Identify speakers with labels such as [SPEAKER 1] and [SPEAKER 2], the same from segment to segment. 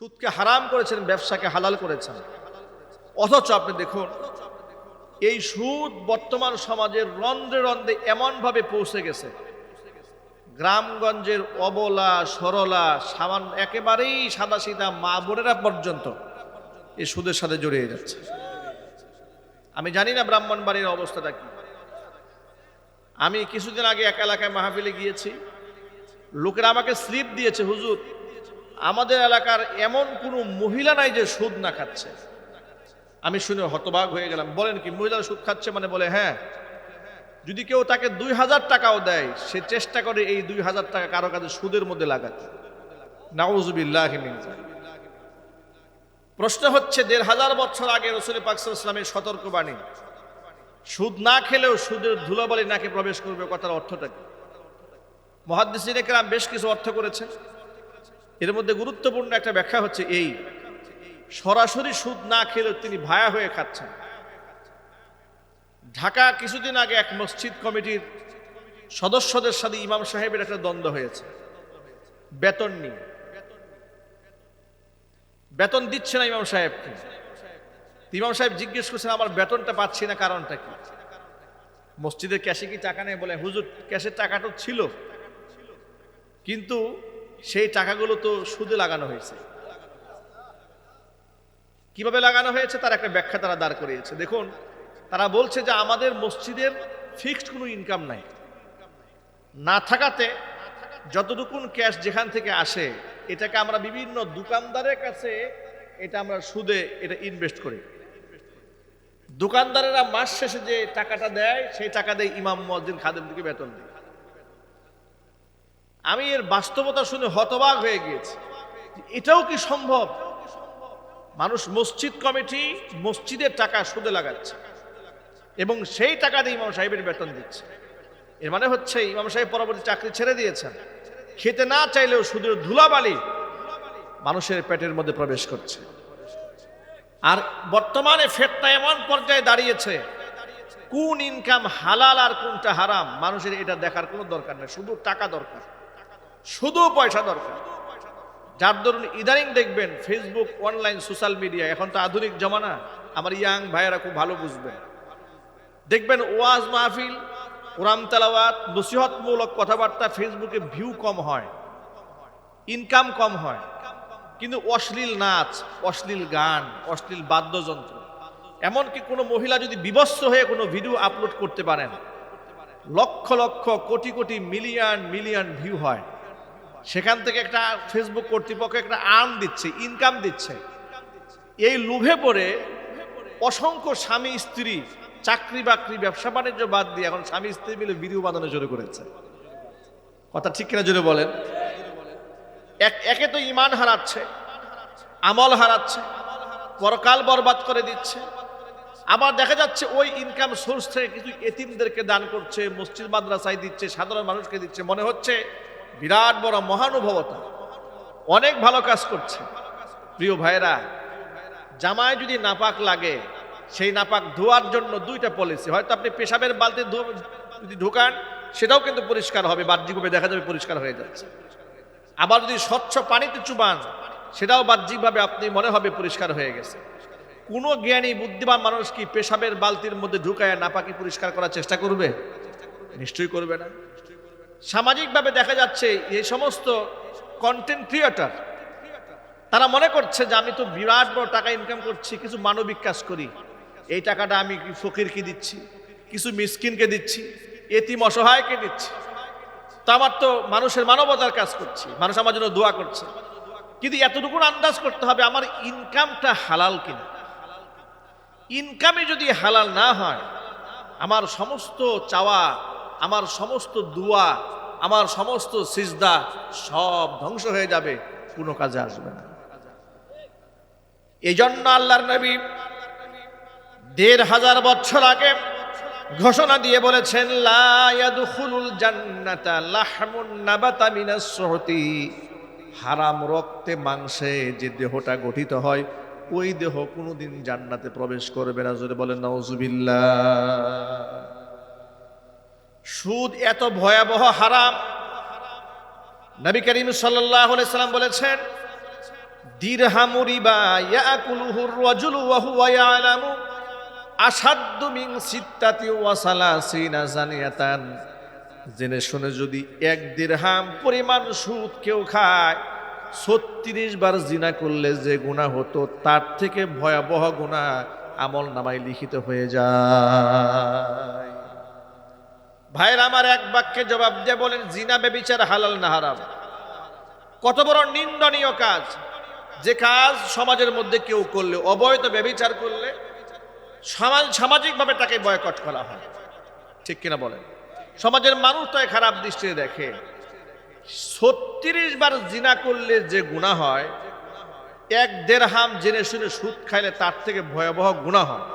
[SPEAKER 1] সুদকে হারাম করেছেন, ব্যবসাকে হালাল করেছেন। অথচ আপনি দেখুন এই সুদ বর্তমান সমাজের রন্ধ্রে রন্ধ্রে এমনভাবে পৌঁছে গেছে, গ্রামগঞ্জের অবলা সরলা সামান্য একেবারেই সাদাসিধা মা বোনেরা পর্যন্ত এই সুদের সাথে জড়িয়ে যাচ্ছে। আমি জানি না ব্রাহ্মণবাড়ির অবস্থাটা কি। আমি কিছুদিন আগে এক এলাকায় মাহফিলে গিয়েছি, লোকেরা আমাকে স্লিপ দিয়েছে, হুজুর আমাদের এলাকার এমন কোনো মহিলা নাই যে সুদ না খাচ্ছে। আমি শুনে হতবাক হয়ে গেলাম। বলেন কি, মহিলারা সুদ খাচ্ছে? মানে বলে হ্যাঁ, যদি কেউ তাকে 2000 টাকাও দেয় সে চেষ্টা করে এই 2000 টাকা কারো কাছে সুদের মধ্যে লাগাতে। নাউযুবিল্লাহি মিন যালিক। প্রশ্ন হচ্ছে 1500 বছর আগে রাসূল পাক সাল্লাল্লাহু আলাইহি ওয়াসাল্লামের সতর্কবাণী, সুদ না খেলেও সুদের ধুলাবালি নাকে প্রবেশ করবে, কথার অর্থটা কি? মুহাদ্দিসিনে কেরাম বেশ কিছু অর্থ করেছেন। এর মধ্যে গুরুত্বপূর্ণ একটা ব্যাখ্যা হচ্ছে এই, সরাসরি সুদ না খেলেও তিনি ভায়া হয়ে খাচ্ছেন। ঢাকা কিছুদিন আগে এক মসজিদ কমিটির সদস্যদের সাথে ইমাম সাহেবের একটা দ্বন্দ্ব হয়েছে বেতন নিয়ে। বেতন দিচ্ছে না ইমাম সাহেবকে। ইমাম সাহেব জিজ্ঞেস করছেন আমার বেতনটা পাচ্ছি না, কারণটা কি? মসজিদের ক্যাশে কি টাকা নেই? বলে হুজুর ক্যাশের টাকাটা ছিল, কিন্তু সেই টাকাগুলো তো সুদে লাগানো হয়েছে। কিভাবে লাগানো হয়েছে তার একটা ব্যাখ্যা তারা দাঁড় করিয়েছে। দেখুন, তারা বলছে যে আমাদের মসজিদের ফিক্সড কোনো ইনকাম নাই, না থাকাতে যতটুকুন ক্যাশ যেখান থেকে আসে এটাকে আমরা বিভিন্ন দোকানদারের কাছে এটা আমরা সুদে এটা ইনভেস্ট করি। দোকানদারেরা মাস শেষে যে টাকাটা দেয় সেই টাকা দিয়ে ইমাম মুয়াজ্জিন খাদেমদেরকে বেতন দেয়। আমি এর বাস্তবতা শুনে হতবাক হয়ে গিয়েছি, এটাও কি সম্ভব? মানুষ মসজিদ কমিটি মসজিদের টাকা সুদে লাগাচ্ছে এবং সেই টাকা দিয়ে ইমাম সাহেবের বেতন দিচ্ছে। এর মানে হচ্ছে ইমাম সাহেব পরবর্তী চাকরি ছেড়ে দিয়েছেন, খেতে না চাইলেও সুদের ধুলাবালি মানুষের পেটের মধ্যে প্রবেশ করছে। আর বর্তমানে ফিতনা এমন পর্যায়ে দাঁড়িয়েছে, কোন ইনকাম হালাল আর কোনটা হারাম মানুষের এটা দেখার কোনো দরকার নেই, শুধু টাকা দরকার, শুধু পয়সা দরকার। যার দরুন ইদানিং দেখবেন ফেসবুক, অনলাইন, সোশ্যাল মিডিয়া, এখন তো আধুনিক জমানা, আমার ইয়াং ভাইয়েরা খুব ভালো বুঝবেন। দেখবেন ওয়াজ মাহফিল, কোরআন তেলাওয়াত, নসিহতমূলক কথাবার্তা ফেসবুকে ভিউ কম হয়, ইনকাম কম হয়, কিন্তু অশ্লীল নাচ, অশ্লীল গান, অশ্লীল বাদ্যযন্ত্র, এমনকি কোনো মহিলা যদি বিবস্ত্র হয়ে কোনো ভিডিও আপলোড করতে পারেন, lakh lakh crore crore million million view হয়। সেখান থেকে একটা ফেসবুক কর্তৃপক্ষ একটা আর্ন দিচ্ছে, ইনকাম দিচ্ছে। এই লোভে পড়ে অসংখ্য স্বামী স্ত্রী চাকরি বাকরি ব্যবসা বাণিজ্য বাদ দিয়ে এখন স্বামী স্ত্রী মিলে ভিডিও বানানো শুরু করেছে। কথা ঠিক কিনা জোরে বলেন? একে তো ঈমান হারাচ্ছে, আমল হারাচ্ছে, পরকাল বরবাদ করে দিচ্ছে। আবার দেখা যাচ্ছে ওই ইনকাম সোর্স থেকে কিছু এতিমদেরকে দান করছে, মসজিদ মাদ্রাসায় দিচ্ছে, সাধারণ মানুষকে দিচ্ছে। মনে হচ্ছে বিরাট বড় মহানুভবতা, অনেক ভালো কাজ করছে। প্রিয় ভাইরা, জামায় যদি নাপাক লাগে সেই নাপাক ধোয়ার জন্য দুইটা পলিসি। হয়তো আপনি পেশাবের বালতি যদি ঢোকান সেটাও কিন্তু পরিষ্কার হবে, বাহ্যিকভাবে দেখা যাবে পরিষ্কার হয়ে যাচ্ছে। আবার যদি স্বচ্ছ পানিতে চুবান সেটাও বাহ্যিকভাবে আপনি মনে হবে পরিষ্কার হয়ে গেছে। কোনো জ্ঞানী বুদ্ধিমান মানুষ কি পেশাবের বালতির মধ্যে ঢুকায় নাপাকি পরিষ্কার করার চেষ্টা করবে? নিশ্চয়ই করবে না। সামাজিকভাবে দেখা যাচ্ছে এই সমস্ত কন্টেন্ট ক্রিয়েটর তারা মনে করছে যে আমি তো বিরাট বড় টাকা ইনকাম করছি, কিছু মানবিক কাজ করি, এই টাকাটা আমি ফকিরকে দিচ্ছি, কিছু মিসকিনকে দিচ্ছি, এতিম অসহায়কে দিচ্ছি, তো আমার তো মানুষের মানবতার কাজ করছি, মানুষ আমার জন্য দোয়া করছে। কিন্তু এতটুকু আন্দাজ করতে হবে আমার ইনকামটা হালাল কিনা। ইনকামে যদি হালাল না হয় আমার সমস্ত চাওয়া, আমার সমস্ত দোয়া, আমার সমস্ত সিজদা সব ধ্বংস হয়ে যাবে, কোনো কাজে আসবে না। এই জন্য আল্লাহর নবী 1500 বছর আগে ঘোষণা দিয়ে বলেছেন, লা ইয়াদখুলুল জান্নাতা লাহমুন নাবাতা মিনাস সুহতি। হারাম রক্তে মাংসে যে দেহটা গঠিত হয় ওই দেহ কোনোদিন জান্নাতে প্রবেশ করবে না। জোরে বলেন নাউজুবিল্লাহ। সুদ এত ভয়াবহ হারাম, নবী করিম সাল্লাল্লাহু আলাইহি সাল্লাম বলেছেন দিরহামু রিবা ইয়াকুলুহুর রাজুলু ওয়া হুয়া ইয়ালামু আসাদ্দু মিন সিত্তাতি ওয়া সালাসিনা জানিয়াতান। জেনে শুনে যদি 1 দিরহাম পরিমাণ সুদ কেউ খায়, 36 বার জিনা করলে যে গুনাহ হতো তার থেকে ভয়াবহ গুনাহ আমল নামায় লিখিত হয়ে যায়। ভাইয়ের আমার, এক বাক্যে জবাব দিয়ে বলেন, জিনা ব্যভিচার হালাল না হারাম? কত বড় নিন্দনীয় কাজ! যে কাজ সমাজের মধ্যে কেউ করলে, অবৈধ ব্যভিচার করলে সামাজিকভাবে তাকে বয়কট করা হয়, ঠিক কিনা বলেন? সমাজের মানুষ তাই খারাপ দৃষ্টিতে দেখে। 36 বার জিনা করলে যে গুনাহ হয়, 1 দিরহাম জেনে শুনে সুদ খাইলে তার থেকে ভয়াবহ গুনাহ হয়।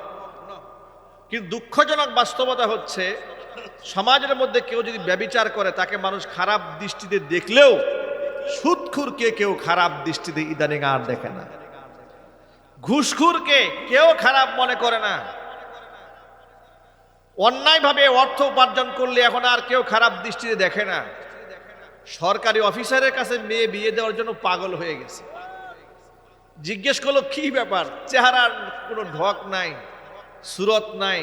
[SPEAKER 1] কিন্তু দুঃখজনক বাস্তবতা হচ্ছে, সমাজের মধ্যে কেউ যদি ব্যভিচার করে তাকে মানুষ খারাপ দৃষ্টিতে দেখলেও সুদখুরকে কেউ খারাপ দৃষ্টিতে ইদানিং আর দেখে না। ঘুষখুরকে কেউ খারাপ মনে করে না। অন্যায়ভাবে অর্থ উপার্জন করলে এখন আর কেউ খারাপ দৃষ্টিতে দেখে না। সরকারি অফিসারের কাছে মেয়ে বিয়ে দেওয়ার জন্য পাগল হয়ে গেছে। জিজ্ঞেস করলো, কি ব্যাপার? চেহারার কোনো ঢক নাই, সুরত নাই,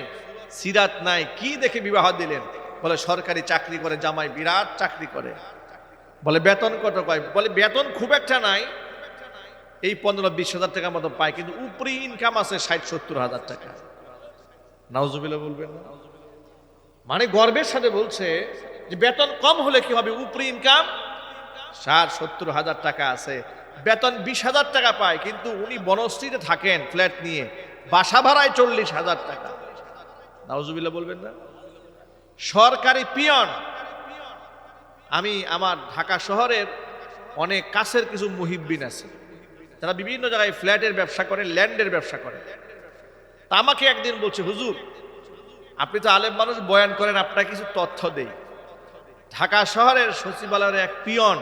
[SPEAKER 1] সিরাত নাই, কি দেখে বিবাহ দিলেন? বলে সরকারি চাকরি করে, জামাই বিরাট চাকরি করে। বলে বেতন কত পায়? বলে বেতন খুব একটা নাই, এই 15-20 হাজার টাকার মতো পায়, কিন্তু উপরে ইনকাম আছে 60-70 হাজার টাকা। নাউজুবিল্লাহ বলবেন না? মানে গর্বের সাথে বলছে যে বেতন কম হলে কি হবে, উপরে ইনকাম 60-70 হাজার টাকা আছে, বেতন 20 হাজার টাকা পায়, কিন্তু উনি বনশ্রীতে থাকেন ফ্ল্যাট নিয়ে, বাসা ভাড়ায় 40 হাজার টাকা। নাউজুবিল্লাহ বলবেন না? সরকারি পিয়ন। আমি আমার ঢাকা শহরের অনেক কাছের কিছু মুহিব্বিন আছে, তারা বিভিন্ন জায়গায় ফ্ল্যাটের ব্যবসা করে, ল্যান্ডের ব্যবসা করে। তা আমাকে একদিন বলছে, হুজুর আপনি তো আলেম মানুষ, বয়ান করেন, আপনার কিছু তথ্য দেই। ঢাকা শহরের সচিবালয়ের এক পিয়ন,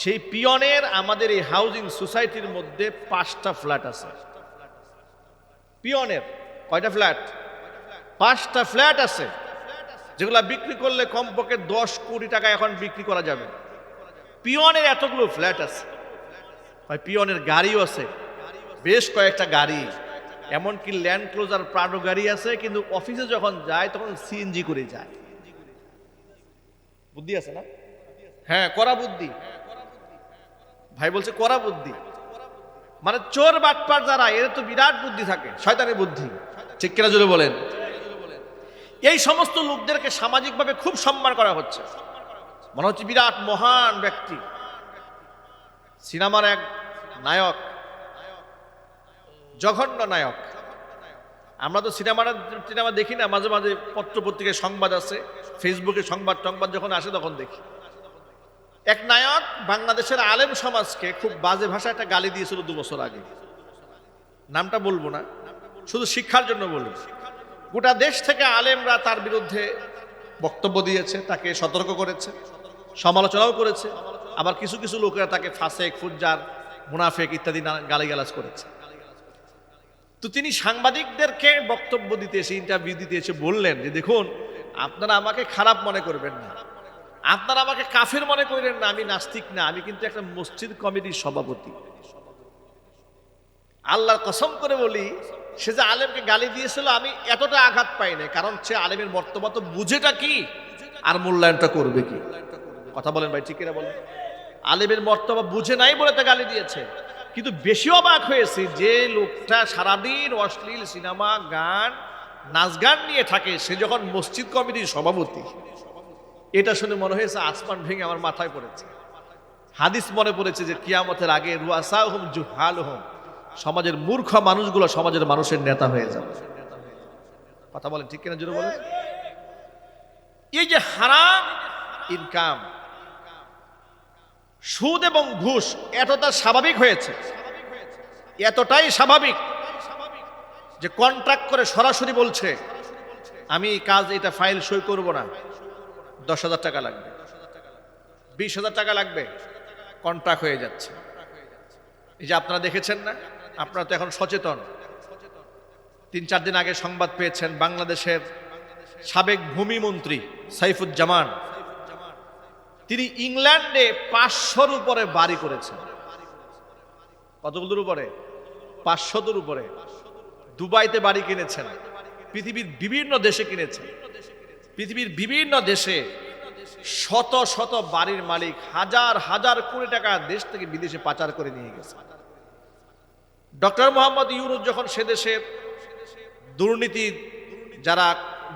[SPEAKER 1] সেই পিয়নের আমাদের এই হাউজিং সোসাইটির মধ্যে 5টা ফ্ল্যাট আছে। পিয়নের কয়টা ফ্ল্যাট? 5টা ফ্ল্যাট আছে, যেগুলা বিক্রি করলে কমপক্ষে 10 কোটি টাকা এখন বিক্রি করা যাবে। পিয়নের এতগুলো ফ্ল্যাট আছে। পিয়নের গাড়িও আছে, বেশ কয়েকটা গাড়ি, এমনকি ল্যান্ড ক্লোজার প্রাডো গাড়ি আছে, কিন্তু অফিসে যখন যায় তখন সিএনজি করে যায়। বুদ্ধি আছে না? হ্যাঁ, কড়া বুদ্ধি। ভাই বলছে কড়া বুদ্ধি, মানে চোর বাটপার যারা, এর তো বিরাট বুদ্ধি থাকে, শয়তানি বুদ্ধি, ঠিক কিনা জোরে বলেন? এই সমস্ত লোকদেরকে সামাজিকভাবে খুব সম্মান করা হচ্ছে, মনে হচ্ছে বিরাট মহান ব্যক্তি। সিনেমার এক নায়ক, জঘন্য নায়ক। আমরা তো সিনেমা দেখি না, মাঝে মাঝে পত্রপত্রিকায় সংবাদ আছে, ফেসবুকে সংবাদ যখন আসে তখন দেখি। এক নায়ক বাংলাদেশের আলেম সমাজকে খুব বাজে ভাষায় একটা গালি দিয়েছিল 2 বছর আগে। নামটা বলবো না, শুধু শিক্ষার জন্য বলি। গোটা দেশ থেকে আলেমরা তার বিরুদ্ধে বক্তব্য দিয়েছে, তাকে সতর্ক করেছে, সমালোচনাও করেছে। আবার কিছু কিছু লোকেরা তাকে ফাসেক, ফুজ্জার, মুনাফেক ইত্যাদি গালিগালাজ করেছে। তো তিনি সাংবাদিকদেরকে বক্তব্য দিতে এসে, ইন্টারভিউ দিতে এসে বললেন যে, দেখুন আপনারা আমাকে খারাপ মনে করবেন না, আপনারা আমাকে কাফের মনে করেন না, আমি নাস্তিক না, আমি কিন্তু একটা মসজিদ কমিটির সভাপতি। আল্লাহর কসম করে বলি, সে যে আলেমকে গালি দিয়েছিল আমি এতটা আঘাত পাই না, কারণ সে আলেমের মর্তবা তো বুঝেটা কি আর মূল্যায়নটা করবে কি। কথা বলেন ভাই, ঠিক কিনা বলেন? আলেমের মর্তবা বুঝে নাই বলে তা গালি দিয়েছে। কিন্তু বেশি অবাক হয়েছে যে লোকটা সারাদিন অশ্লীল সিনেমা, গান, নাচ গান নিয়ে থাকে, সে যখন মসজিদ কমিটির সভাপতি। এটা শুনে মনে হয়েছে আসমান ভেঙে আমার মাথায় পড়েছে। হাদিস মনে পড়েছে যে কিয়ামতের আগে রুয়াসাহুম জুহালুহুম, সমাজের মূর্খ মানুষগুলো সমাজের মানুষের নেতা হয়ে যাবে। কথা বলেন, ঠিক কিনা জোরে বলেন? এই যে হারাম ইনকাম, সুদ এবং ঘুষ এতটা স্বাভাবিক হয়েছে, এতটাই স্বাভাবিক যে কন্ট্রাক্ট করে সরাসরি বলছে, আমি কাজ এটা ফাইল সই করব না, 10,000 টাকা লাগবে, 20,000 টাকা লাগবে, কন্ট্রাক্ট হয়ে যাচ্ছে। এই যে আপনারা দেখেছেন না, আপনারা তো এখন সচেতন। 3-4 দিন আগে সংবাদ পেয়েছেন, বাংলাদেশের সাবেক ভূমিমন্ত্রী সাইফুজ্জামান, তিনি ইংল্যান্ডে 500-র উপরে বাড়ি করেছেন। কতগুলোর উপরে? 500-র উপরে। দুবাইতে বাড়ি কিনেছেন, পৃথিবীর বিভিন্ন দেশে কিনেছেন, পৃথিবীর বিভিন্ন দেশে শত শত বাড়ির মালিক হাজার হাজার কোটি টাকা দেশ থেকে বিদেশে পাচার করে নিয়ে গেছে। ডক্টর মোহাম্মদ ইউনূস যখন সে দেশে দুর্নীতি যারা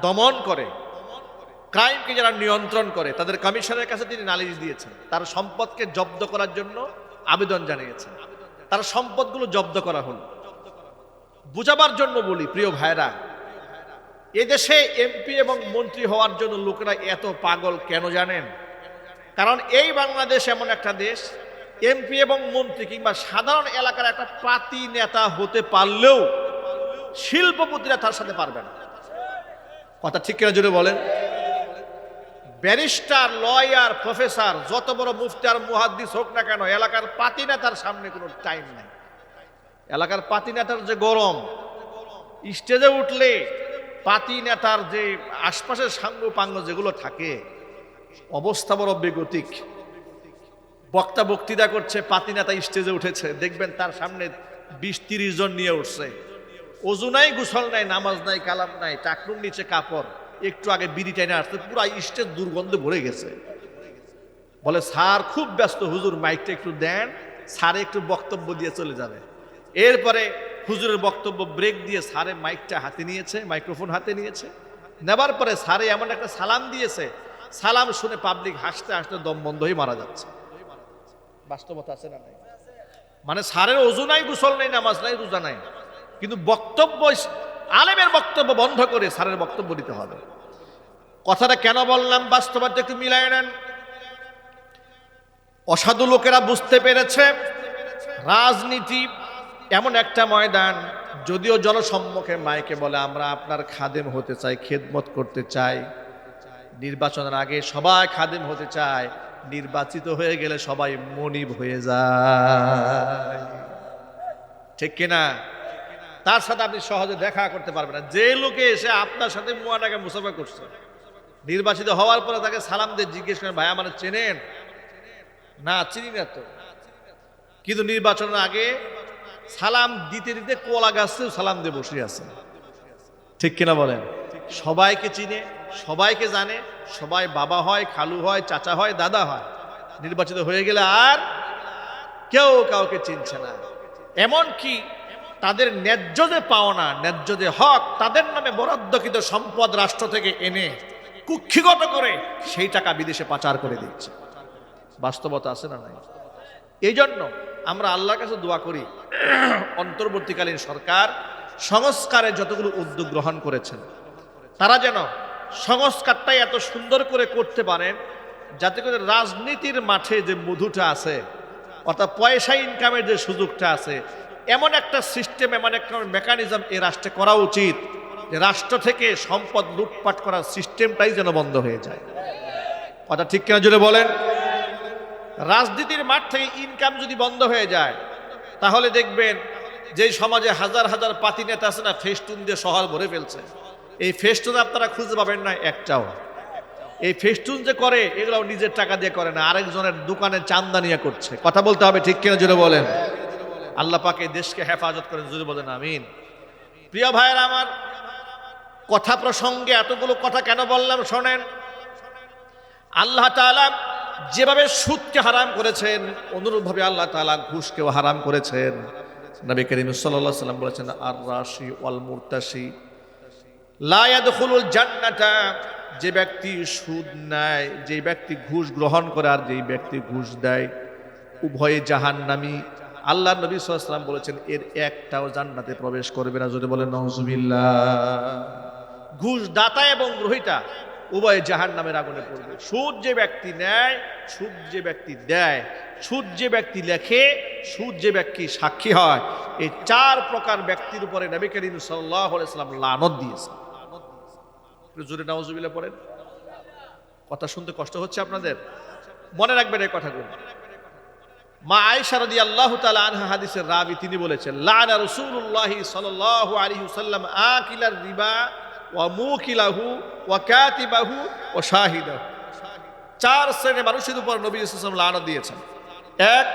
[SPEAKER 1] দমন করে, ক্রাইমকে যারা নিয়ন্ত্রণ করে, তাদের কমিশনের কাছে তিনি নালিশ দিয়েছেন, তার সম্পদকে জব্দ করার জন্য আবেদন জানিয়েছেন। তার সম্পদগুলো জব্দ করা হলো। বুঝাবার জন্য বলি প্রিয় ভাইরা, এদেশে এমপি এবং মন্ত্রী হওয়ার জন্য লোকেরা এত পাগল কেন জানেন? কারণ এই বাংলাদেশ এমন একটা দেশ, এমপি এবং মন্ত্রী কিংবা সাধারণ এলাকার একটা পাতি নেতা হতে পারলেও শিল্পপতিরা তার সাথে পারবে না। কথা ঠিক কিনা জুড়ে বলেন? ব্যারিস্টার, লয়ার, প্রফেসর, যত বড় মুফতি আর মুহাদ্দিস হোক না কেন, এলাকার পাতি নেতার সামনে কোনো টাইম নাই। এলাকার পাতি নেতার যে গরম, স্টেজে উঠলে পাতি নেতার যে আশপাশের সাঙ্গ পাঙ্গ যেগুলো থাকে, অবস্থা বড় বেগতিক। বক্তা বক্তৃতা করছে, পাতি নেতা স্টেজে উঠেছে, দেখবেন তার সামনে 20-30 জন নিয়ে উঠছে। ওযু নাই, গোসল নাই, নামাজ নাই, কালাম নাই, টাকনুর নিচে কাপড়, একটু আগে বিড়ি টাইনে আসছে, পুরো স্টেজ দুর্গন্ধে ভরে গেছে। বলে স্যার খুব ব্যস্ত, হুজুর মাইকটা একটু দেন, স্যার একটু বক্তব্য দিয়ে চলে যাবে। এরপরে হুজুরের বক্তব্য ব্রেক দিয়ে স্যারে মাইকটা হাতে নিয়েছে, মাইক্রোফোন হাতে নিয়েছে। নেবার পরে স্যারে এমন একটা সালাম দিয়েছে, সালাম শুনে পাবলিক হাসতে হাসতে দম বন্ধ হয়ে মারা যাচ্ছে। বাস্তবতা আছে না নাই? মানে স্যারের ওযু নাই, গোসল নাই, নামাজ নাই, রোজা নাই, কিন্তু বক্তব্য, আলেমের বক্তব্য বন্ধ করে স্যারের বক্তব্য দিতে হবে। কথাটা কেন বললাম, বাস্তবতা একটু মিলাই নেন। অসাধু লোকেরা বুঝতে পেরেছে রাজনীতি এমন একটা ময়দান, যদিও জনসম্মুখে মাইকে বলে আমরা আপনার খাদেম হতে চাই, খেদমত করতে চাই, নির্বাচনের আগে সবাই খাদেম হতে চায়, নির্বাচিত হয়ে গেলে সবাই মনিব হয়ে যায়, ঠিক কিনা? তার সাথে আপনি সহজে দেখা করতে পারবেন না। যে লোকে এসে আপনার সাথে মুয়ানাকে মুসাফা করছে, নির্বাচিত হওয়ার পরে তাকে সালাম দিয়ে জিজ্ঞেস করেন ভাই আমার চেনেন? না চিনি না তো। কিন্তু নির্বাচনের আগে সালাম দিতে দিতে কলা গাছেও সালাম দিয়ে বসে আছে, ঠিক কিনা বলেন? সবাইকে চিনে, সবাইকে জানে, সবাই বাবা হয়, খালু হয়, চাচা হয়, দাদা হয়। নির্বাচিত হয়ে গেলে আর কেউ কাউকে চিনছে না। এমন কি তাদের ন্যায্য যে পাওনা, ন্যায্য যে হক, তাদের নামে বরাদ্দকৃত সম্পদ রাষ্ট্র থেকে এনে কুক্ষিগত করে সেই টাকা বিদেশে পাচার করে দিচ্ছে। বাস্তবতা আছে না নাই? এই জন্য আমরা আল্লাহর কাছে দোয়া করি, অন্তর্বর্তীকালীন সরকার সংস্কারে যতগুলো উদ্যোগ গ্রহণ করেছেন, তারা যেন সংস্কারটাই এত সুন্দর করে করতে পারেন যাতে করে রাজনীতির মাঠে যে মধুটা আছে, অর্থাৎ পয়সা ইনকামের যে সুযোগটা আছে, এমন একটা সিস্টেম, এমন একটা মেকানিজম এই রাষ্ট্রে করা উচিত যে রাষ্ট্র থেকে সম্পদ লুটপাট করার সিস্টেমটাই যেন বন্ধ হয়ে যায়। কথা ঠিক কিনা জুড়ে বলেন? রাজনীতির মাঠ থেকে ইনকাম যদি বন্ধ হয়ে যায়, তাহলে দেখবেন যে সমাজে হাজার হাজার পাতি নেতা আছে না, ফেস্টুন দিয়ে শহর ভরে ফেলছে। এই ফেস্টুন আপনারা খুঁজে পাবেন না একটাও। এই ফেস্টুন যে করে এগুলো নিজের টাকা দিয়ে করে না, আরেকজনের দোকানে চান্দা নিয়ে করছে। কথা বলতে হবে, ঠিক কিনা জুড়ে বলেন? আল্লাহ পাক এই দেশকে হেফাজত করেন, জুড়ে বলেন আমিন। প্রিয় ভাইয়েরা আমার, কথা প্রসঙ্গে এতগুলো কথা কেন বললাম শোনেন। আল্লাহ তাআলা যেভাবে সুদকে হারাম করেছেন, অনুরূপভাবে আল্লাহ তাআলা ঘুষকেও হারাম করেছেন। নবী করিম সাল্লাল্লাহু আলাইহি ওয়াসাল্লাম বলেছেন, আর রাশি ওয়াল মুরতাশি লা ইয়াদখুলুল জান্নাতা। যে ব্যক্তি সুদ নেয়, যে ব্যক্তি ঘুষ গ্রহণ করে আর যে ব্যক্তি ঘুষ দেয়, উভয়ে জাহান্নামী। আল্লাহ নবী সাল্লাল্লাহু আলাইহি ওয়াসাল্লাম বলেছেন এর একটাও জান্নাতে প্রবেশ করবে না। যদি বলেন নাউজুবিল্লাহ। ঘুষ দাতা এবং গ্রহীতা উভয়ে জাহান্নামের আগুনে পড়বে। সুদ যে ব্যক্তি নেয়, সুদ যে ব্যক্তি দেয়, সুদ যে ব্যক্তি লেখে, সুদ যে ব্যক্তি সাক্ষী হয়, এই 4 প্রকার ব্যক্তির উপরে নবী করিম সাল্লাল্লাহু আলাইহি ওয়াসাল্লাম লানত দিয়েছেন। জোরে নাউজুবিল্লাহ পড়েন। কথা শুনতে কষ্ট হচ্ছে আপনাদের? মনে রাখবেন এই কথাগুলো। মা আয়েশা রাদিয়াল্লাহু তাআলা আনহা হাদিসের রাবী, তিনি বলেছেন, লানা রাসূলুল্লাহি সাল্লাল্লাহু আলাইহি ওয়াসাল্লাম আকিলার রিবা ওয়া মুকিলাহু ওয়া কাতিবাহু ওয়া শাহিদাহু। 4 শ্রেণীর মানুষের উপর নবী সাল্লাল্লাহু আলাইহি ওয়াসাল্লাম লানত দিয়েছেন। 1,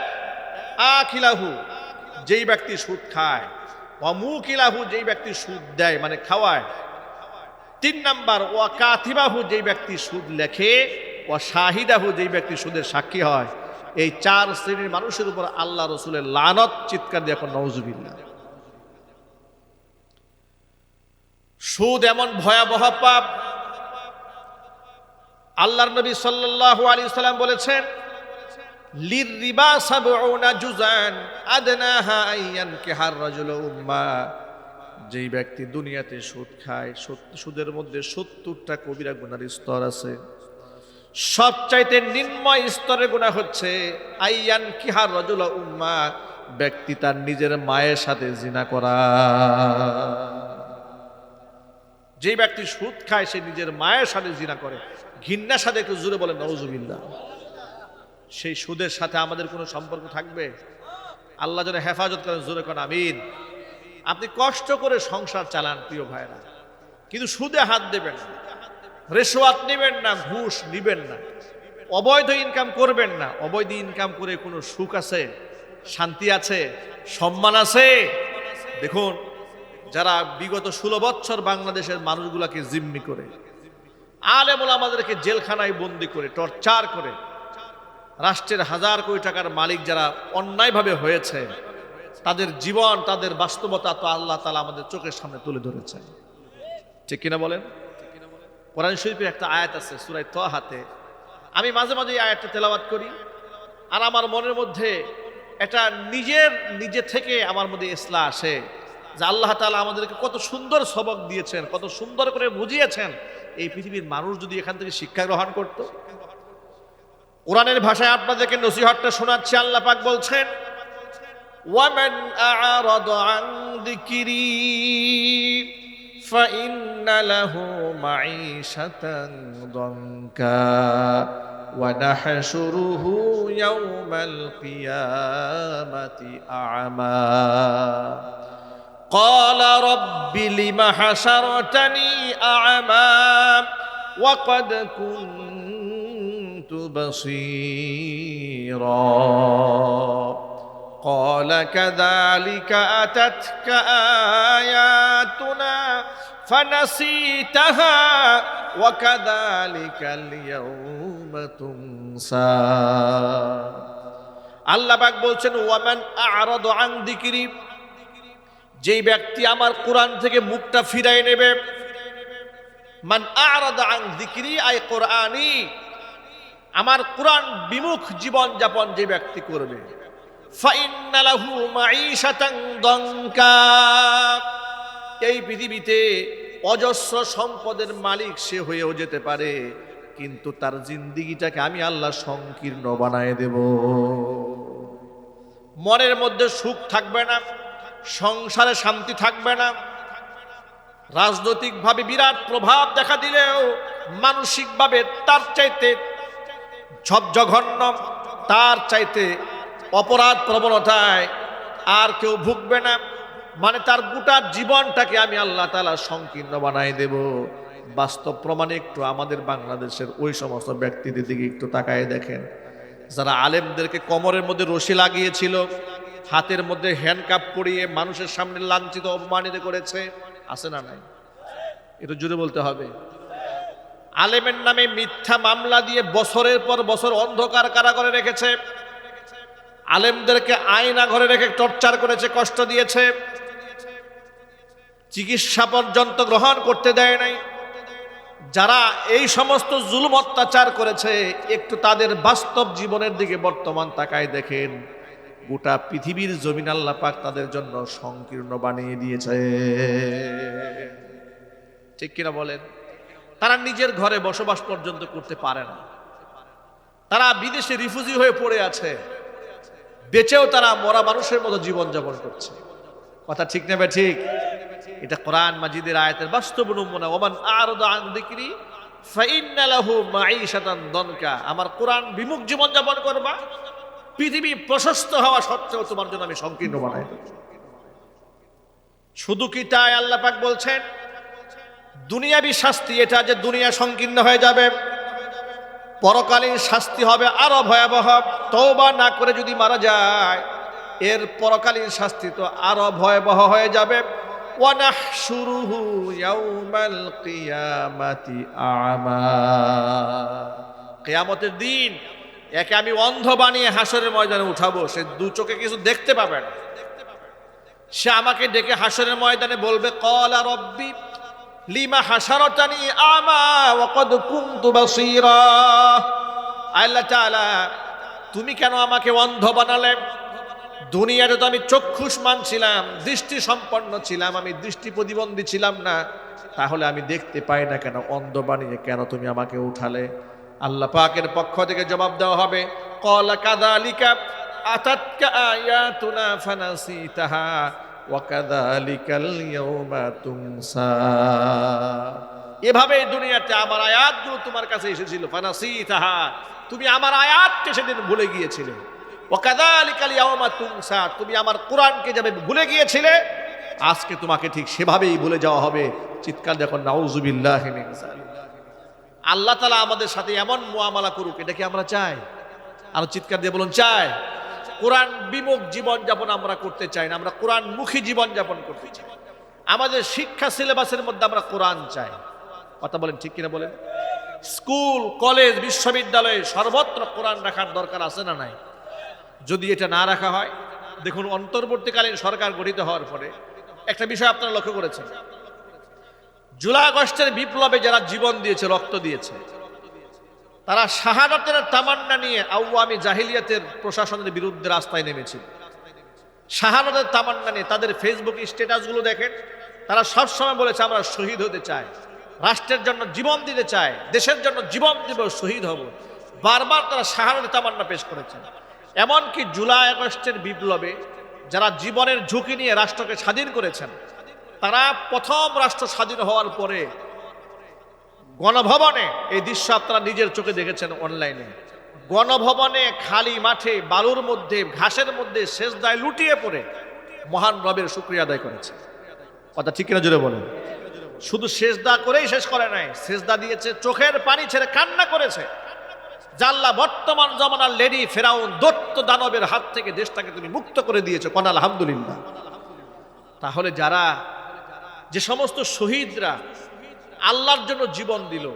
[SPEAKER 1] আকিলাহু, যেই ব্যক্তি সুদ খায়, ওয়া মুকিলাহু যেই ব্যক্তি সুদ দেয় মানে খাওয়ায়, 3 নাম্বার ওয়া কাতিবাহু যেই ব্যক্তি সুদ লেখে, ওয়া শাহিদাহু যেই ব্যক্তি সুদের সাক্ষী হয়। এই 4 শ্রেণীর মানুষের উপর আল্লাহ রাসূলের লানত, চিৎকার দিয়ে এখন নাউজুবিল্লাহ। সুদ এমন ভয়াবহ পাপ, আল্লাহর নবী সাল্লাল্লাহু আলাইহি সাল্লাম বলেছেন, লির রিবা 70 জুজান আদনাহা আইয়ান কিহার রাজুল উম্মা। যেই ব্যক্তি দুনিয়াতে সুদ খায়, সুদের মধ্যে 70টা কবিরা গুনার স্তর আছে। সবচাইতে নিম্ন স্তরের গুনাহ হচ্ছে আইয়ান কিহার রাজুল উম্মা, ব্যক্তি তার নিজের মায়ের সাথে জিনা করা। যে ব্যক্তি সুদ খায় সে নিজের মায়ের সাথে জিনা করে। ঘৃণার সাথে একটু জোরে বলেন নাউজুবিল্লাহ। সেই সুদের সাথে আমাদের কোনো সম্পর্ক থাকবে? আল্লাহ যেন হেফাজত করেন, জোরে করেন আমিন। আপনি কষ্ট করে সংসার চালান প্রিয় ভাইরা, কিন্তু সুদে হাত দেবেন না, রেশওয়াত নেবেন না, ঘুষ নিবেন না, অবৈধ ইনকাম করবেন না। অবৈধ ইনকাম করে কোনো সুখ আছে, শান্তি আছে, সম্মান আছে? দেখুন, যারা বিগত 16 বছর বাংলাদেশের মানুষগুলাকে জিম্মি করে, আলেম ওলামাদেরকে জেলখানায় বন্দি করে, টর্চার করে, রাষ্ট্রের হাজার কোটি টাকার মালিক যারা অন্যায়ভাবে হয়েছে, তাদের জীবন, তাদের বাস্তবতা তো আল্লাহ তাআলা আমাদের চোখের সামনে তুলে ধরেছেন। ঠিক কিনা বলেন? কোরআন শরীফের একটা আয়াত আছে সূরা তাহাতে, আমি মাঝে মাঝে এই আয়াতটা তেলাওয়াত করি, আর আমার মনের মধ্যে এটা নিজে থেকে আমার মধ্যে ইসলাহ আসে যে আল্লাহ তাআলা আমাদেরকে কত সুন্দর সবক দিয়েছেন, কত সুন্দর করে বুঝিয়েছেন। এই পৃথিবীর মানুষ যদি এখান থেকে শিক্ষা গ্রহণ করত। কোরআনের ভাষায় আপনাদেরকে নসিহতটা শোনাচ্ছি। আল্লাহ পাক বলছেন, ওয়ামান আ'রাদা আন যিকরি ফাইন্না লাহু মাঈশাতান দানকা ওয়া নাহশুরুহু ইয়াওমাল কিয়ামাতি আ'মা قال رب لم حشرتني أعمى وقد كنت بصيرا قال كذلك أتتك آياتنا فنسيتها وكذلك اليوم تنسى। আল্লাহ পাক বলছেন, ওয়ামান আ'রাদা আন যিকরি, যেই ব্যক্তি আমার কোরআন থেকে মুখটা ফিরাই নেবে। মান আ'রাদা আন যিকরি আই কোরআনি, আমার কোরআন বিমুখ জীবন যাপন যে ব্যক্তি করবে, ফাইন্না লাহু মাঈশাতান দানকা, এই পৃথিবীতে অজস্র সম্পদের মালিক সে হয়েও যেতে পারে, কিন্তু তার জিন্দেগিটাকে আমি আল্লাহ সংকীর্ণ বানায় দেব। মনের মধ্যে সুখ থাকবে না, সংসারে শান্তি থাকবে না, রাজনৈতিকভাবে বিরাট প্রভাব দেখা দিলেও মানসিকভাবে তার চাইতে জঘন্য, তার চাইতে অপরাধ প্রবণতায় আর কেউ ভুগবে না। মানে তার গোটা জীবনটাকে আমি আল্লাহ তাআলা সংকীর্ণ বানাই দেব। বাস্তব প্রমাণে একটু আমাদের বাংলাদেশের ওই সমস্ত ব্যক্তিদের দিকে একটু তাকায় দেখেন, যারা আলেমদেরকে কোমরের মধ্যে রশি লাগিয়েছিল, হাতের মধ্যে হ্যান্ডকাপ পরিয়ে মানুষের সামনে লাঞ্ছিত অপমানিত করেছে, আছে না নাই? একটু জোরে বলতে হবে। আলেমের নামে মিথ্যা মামলা দিয়ে বছরের পর বছর অন্ধকার কারাগারে রেখেছে, আলেমদেরকে আয়না ঘরে রেখে টর্চার করেছে, কষ্ট দিয়েছে, চিকিৎসা পর্যন্ত গ্রহণ করতে দেয় নাই। যারা এই সমস্ত জুলুম অত্যাচার করেছে, একটু তাদের বাস্তব জীবনের দিকে বর্তমান তাকায় দেখেন, গোটা পৃথিবীর জমিন আল্লাহ পাক তাদের জন্য সংকীর্ণ বানিয়ে দিয়েছে। ঠিক কিনা বলেন? তারা নিজের ঘরে বসবাস পর্যন্ত করতে পারে না, তারা বিদেশে রিফিউজি হয়ে পড়ে আছে, বেঁচেও তারা মরা মানুষের মতো জীবন যাপন করছে। কথা ঠিক নেবে? ঠিক। এটা কোরআন মাজিদের আয়াতের বাস্তব নমুনা। ওমান আ'রাদা আন যিকরি ফাইন্না লাহু মাঈশাতান দানকা, আমার কোরআন বিমুখ জীবন যাপন করবা, পৃথিবী প্রশস্ত হওয়া সত্ত্বেও তোমার জন্য আমি সংকীর্ণ বানাই দেব। শুধু কি তাই? আল্লাহ পাক বলছেন, দুনিয়াবি শাস্তি এটা যে দুনিয়া সংকীর্ণ হয়ে যাবে, পরকালীন শাস্তি হবে আরো ভয়াবহ। তওবা না করে যদি মারা যায়, এর পরকালীন শাস্তি তো আরো ভয়াবহ হয়ে যাবে। ওয়ানাহশুরুহু ইয়াউমাল কিয়ামাতি আ'মা, কিয়ামতের দিন একে আমি অন্ধ বানিয়ে হাসরের ময়দানে উঠাবো, সে দু চোখে কিছু দেখতে পাবে না। সে আমাকে ডেকে হাসরের ময়দানে বলবে, ক্বালা রাব্বি লিমা হাশারাতানি আমা ওয়া ক্বাদ কুনতু বাসীরা, আল্লাহ তাআলা তুমি কেন আমাকে অন্ধ বানালে? দুনিয়াতে তো আমি চক্ষুষ্মান ছিলাম, দৃষ্টি সম্পন্ন ছিলাম, আমি দৃষ্টি প্রতিবন্ধী ছিলাম না, তাহলে আমি দেখতে পাই না কেন? অন্ধ বানিয়ে কেন তুমি আমাকে উঠালে? আল্লাহ পাকের পক্ষ থেকে জবাব দেওয়া হবে, ক্বালা কাযালিকা আতাতকা আয়াতুনা ফানাসিতাহা ওয়া কাযালিকাল ইয়াউমা তুনসা, এভাবে দুনিয়াতে আমার আয়াতগুলো তোমার কাছে এসেছিল, ফানাসিতাহা তুমি আমার আয়াতকে সেদিন ভুলে গিয়েছিলে, ওয়া কাযালিকাল ইয়াউমা তুনসা তুমি আমার কোরআনকে যেভাবে ভুলে গিয়েছিলে আজকে তোমাকে ঠিক সেভাবেই ভুলে যাওয়া হবে। চিৎকার যখন নাউযুবিল্লাহি মিন যালিক। আল্লাহ তাআলা আমাদের সাথে এমন মুআমালা করুক, এটা কি আমরা চাই? আর চিৎকার দিয়ে বলুন চাই। কোরআন বিমুখ জীবন যাপন আমরা করতে চাই না, আমরা কোরআন মুখী জীবন যাপন করতে চাই। আমাদের শিক্ষা সিলেবাসের মধ্যে আমরা কোরআন চাই। কথা বলেন ঠিক কিনা বলেন? স্কুল, কলেজ, বিশ্ববিদ্যালয়ে সর্বত্র কোরআন রাখার দরকার আছে না নাই? যদি এটা না রাখা হয়, দেখুন অন্তর্বর্তীকালীন সরকার গঠিত হওয়ার পরে একটা বিষয় আপনারা লক্ষ্য করেছেন, জুলাই আগস্টের বিপ্লবে যারা জীবন দিয়েছে, রক্ত দিয়েছে, তারা শাহাদাতের তামান্না নিয়ে আওয়ামী জাহিলিয়াতের প্রশাসনের বিরুদ্ধে রাস্তায় নেমেছিল। শাহাদাতের তামান্না নিয়ে তাদের ফেসবুক স্ট্যাটাসগুলো দেখেন, তারা সবসময় বলেছে আমরা শহীদ হতে চাই, রাষ্ট্রের জন্য জীবন দিতে চাই, দেশের জন্য জীবন দেব, শহীদ হব। বারবার তারা শাহাদাতের তামান্না পেশ করেছেন। এমনকি জুলাই আগস্টের বিপ্লবে যারা জীবনের ঝুঁকি নিয়ে রাষ্ট্রকে স্বাধীন করেছেন, তারা প্রথম রাষ্ট্র স্বাধীন হওয়ার পরে গণভবনে, এই দৃশ্য আপনারা নিজের চোখে দেখেছেন অনলাইনে, গণভবনে খালি মাঠে বালুর মধ্যে ঘাসের মধ্যে সেজদায় লুটিয়ে পড়ে মহান রবের শুকরিয়া আদায় করেছে। কথা ঠিক কিনা জোরে বলেন? শুধু সেজদা করেই শেষ করে নাই, সেজদা দিয়েছে, চোখের পানি ছেড়ে কান্না করেছে। জাল্লা বর্তমান জমানার লেডি ফেরাউন দৈত্য দানবের হাত থেকে দেশটাকে তুমি মুক্ত করে দিয়েছো, কোন আলহামদুলিল্লাহ। তাহলে যারা, যে সমস্ত শহীদরা আল্লাহর জন্য জীবন দিল,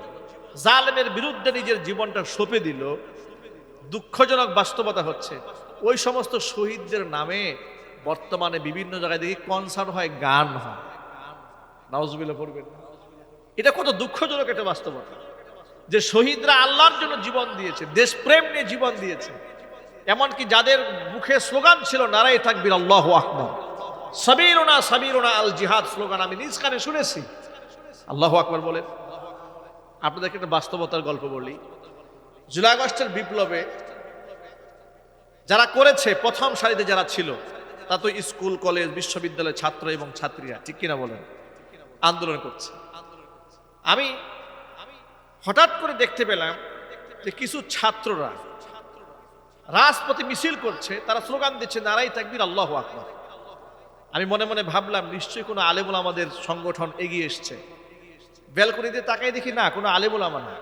[SPEAKER 1] জালেমের বিরুদ্ধে নিজের জীবনটা সঁপে দিল, দুঃখজনক বাস্তবতা হচ্ছে ওই সমস্ত শহীদদের নামে বর্তমানে বিভিন্ন জায়গায় দেখি কনসার্ট হয়, গান হয়। নাউজুবিল্লাহ পড়বেন না। এটা কত দুঃখজনক একটা বাস্তবতা যে শহীদরা আল্লাহর জন্য জীবন দিয়েছে, দেশপ্রেম নিয়ে জীবন দিয়েছে। এমনকি যাদের মুখে স্লোগান ছিল নারায়ে তাকবীর আল্লাহু আকবার, সাবিরুনা সাবিরুনা আল জিহাদ স্লোগান আমি নিজ কানে শুনেছি। আল্লাহু আকবার বলেন। আপনাদেরকে একটা বাস্তবতার গল্প বলি। জুলাই আগস্টের বিপ্লবে যারা করেছে, প্রথম সারিতে যারা ছিল, তা তো স্কুল, কলেজ, বিশ্ববিদ্যালয়ের ছাত্র এবং ছাত্রীরা, ঠিক কিনা বলেন, আন্দোলন করছে। আমি হঠাৎ করে দেখতে পেলাম যে কিছু ছাত্ররা রাজপথে মিছিল করছে, তারা স্লোগান দিচ্ছে নারায়ে তাকবীর আল্লাহু আকবার। আমি মনে মনে ভাবলাম নিশ্চয়ই কোনো আলেমুল আমাদের সংগঠন এগিয়ে এসছে। ব্যালকনিতে তাকাই দেখি না, কোনো আলেমুল আমা না,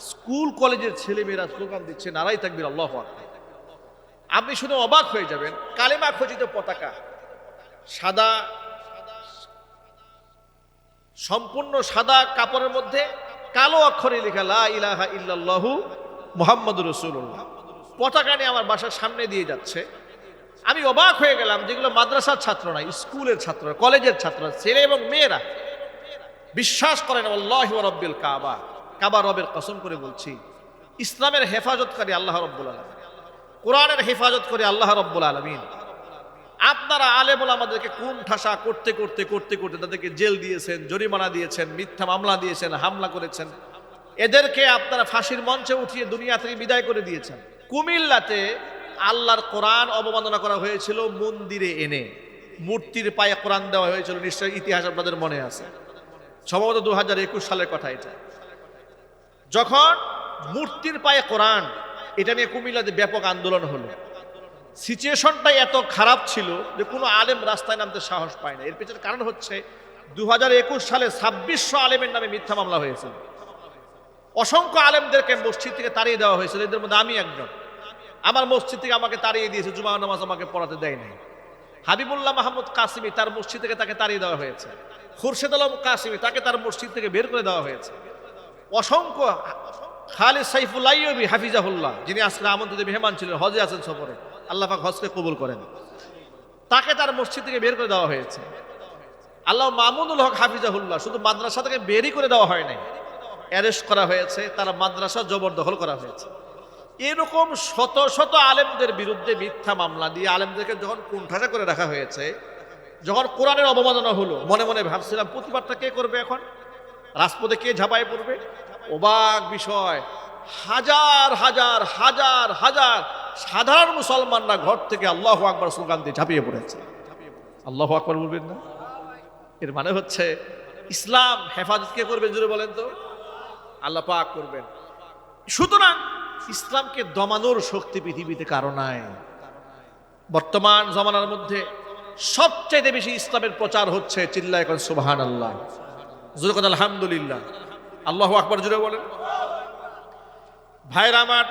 [SPEAKER 1] স্কুল কলেজের ছেলেমেয়েরা স্লোগান দিচ্ছে নারায়ে তাকবীর আল্লাহু আকবার। আপনি শুনে অবাক হয়ে যাবেন, কালেমা খচিত পতাকা, সাদা, সম্পূর্ণ সাদা কাপড়ের মধ্যে কালো অক্ষরে লেখা লা ইলাহা ইল্লাল্লাহু মুহাম্মাদুর রাসূলুল্লাহ, পতাকা নিয়ে আমার বাসার সামনে দিয়ে যাচ্ছে। আমি অবাক হয়ে গেলাম, যেগুলো মাদ্রাসার ছাত্র না, স্কুলের ছাত্র, কলেজের ছাত্র, ছেলে এবং মেয়েরা। বিশ্বাস করেন আল্লাহি ওয়া রাব্বিল কাবা, কাবা রবের কসম করে বলছি, ইসলামের হেফাজতকারী আল্লাহ রাব্বুল আলামিন, কোরআনের হেফাজত করে আল্লাহ রাব্বুল আলামিন। আপনারা আলেমুল আমাদেরকে কোন ঠাসা করতে করতে করতে করতে তাদেরকে জেল দিয়েছেন, জরিমানা দিয়েছেন, মিথ্যা মামলা দিয়েছেন, হামলা করেছেন, এদেরকে আপনারা ফাঁসির মঞ্চে উঠিয়ে দুনিয়া থেকে বিদায় করে দিয়েছেন। কুমিল্লাতে আল্লাহর কোরআন অবমাননা করা হয়েছিল মন্দিরে এনে, মূর্তির পায়ে কোরআন দেওয়া হয়েছিল, নিশ্চয়ই ইতিহাস আপনাদের মনে আছে, সম্ভবত 2021 সালের কথা এটা। যখন মূর্তির পায়ে কোরআন, এটা নিয়ে কুমিল্লাতে ব্যাপক আন্দোলন হলো। সিচুয়েশনটাই এত খারাপ ছিল যে কোনো আলেম রাস্তায় নামতে সাহস পায় না। এর পেছনে কারণ হচ্ছে 2021 সালে 2600 আলেমের নামে মিথ্যা মামলা হয়েছিল। অসংখ্য আলেমদেরকে মসজিদ থেকে তাড়িয়ে দেওয়া হয়েছিল, এদের মধ্যে আমি একজন। আমার মসজিদ থেকে আমাকে তাড়িয়ে দিয়েছে, জুমা নামাজ আমাকে পড়াতে দেয় নাই। হাবিবুল্লাহ মাহমুদ কাসিমি, তার মসজিদ থেকে তাকে তাড়িয়ে দেওয়া হয়েছে। খুরশেদ আলম কাসিমি, তাকে তার মসজিদ থেকে বের করে দেওয়া হয়েছে। অসংখ্য, খালিদ সাইফুল আইয়ুবী হাফিজাহুল্লাহ, যিনি আজকে আমন্ত্রিত মেহমান ছিলেন, হজে আছেন সফরে, আল্লাহ পাক হজকে কবুল করেন, তাকে তার মসজিদ থেকে বের করে দেওয়া হয়েছে। আল্লাহ মামুনুল হক হাফিজাহুল্লাহ, শুধু মাদ্রাসা থেকে বেরই করে দেওয়া হয় নাই, অ্যারেস্ট করা হয়েছে, তার মাদ্রাসা জবরদখল করা হয়েছে। এরকম শত শত আলেমদের বিরুদ্ধে মিথ্যা মামলা দিয়ে আলেমদেরকে যখন কুণ্ঠাসা করে রাখা হয়েছে, যখন কোরআনের অবমাননা হলো, মনে মনে ভাবছিলাম প্রতিবাদটা কে করবে, এখন রাজপথে কে ঝাঁপায় পড়বে। অবাক বিষয়, হাজার হাজার হাজার হাজার সাধারণ মুসলমানরা ঘর থেকে আল্লাহু আকবার স্লোগান দিয়ে ঝাঁপিয়ে পড়েছে। আল্লাহু আকবার বলবেন না? এর মানে হচ্ছে ইসলাম হেফাজত কে করবেন, জোরে বলেন তো? আল্লাহ পাক করবেন। সুতরাং ইসলামকে দমানোর শক্তি পৃথিবীতে কারো নাই। বর্তমান জামানার মধ্যে সবচেয়ে বেশি ইসলামের প্রচার হচ্ছে, চিল্লায় এখন সুবহানাল্লাহ, জোরে কথা আলহামদুলিল্লাহ, আল্লাহু আকবার জোরে বলেন। ভাইরা আমার,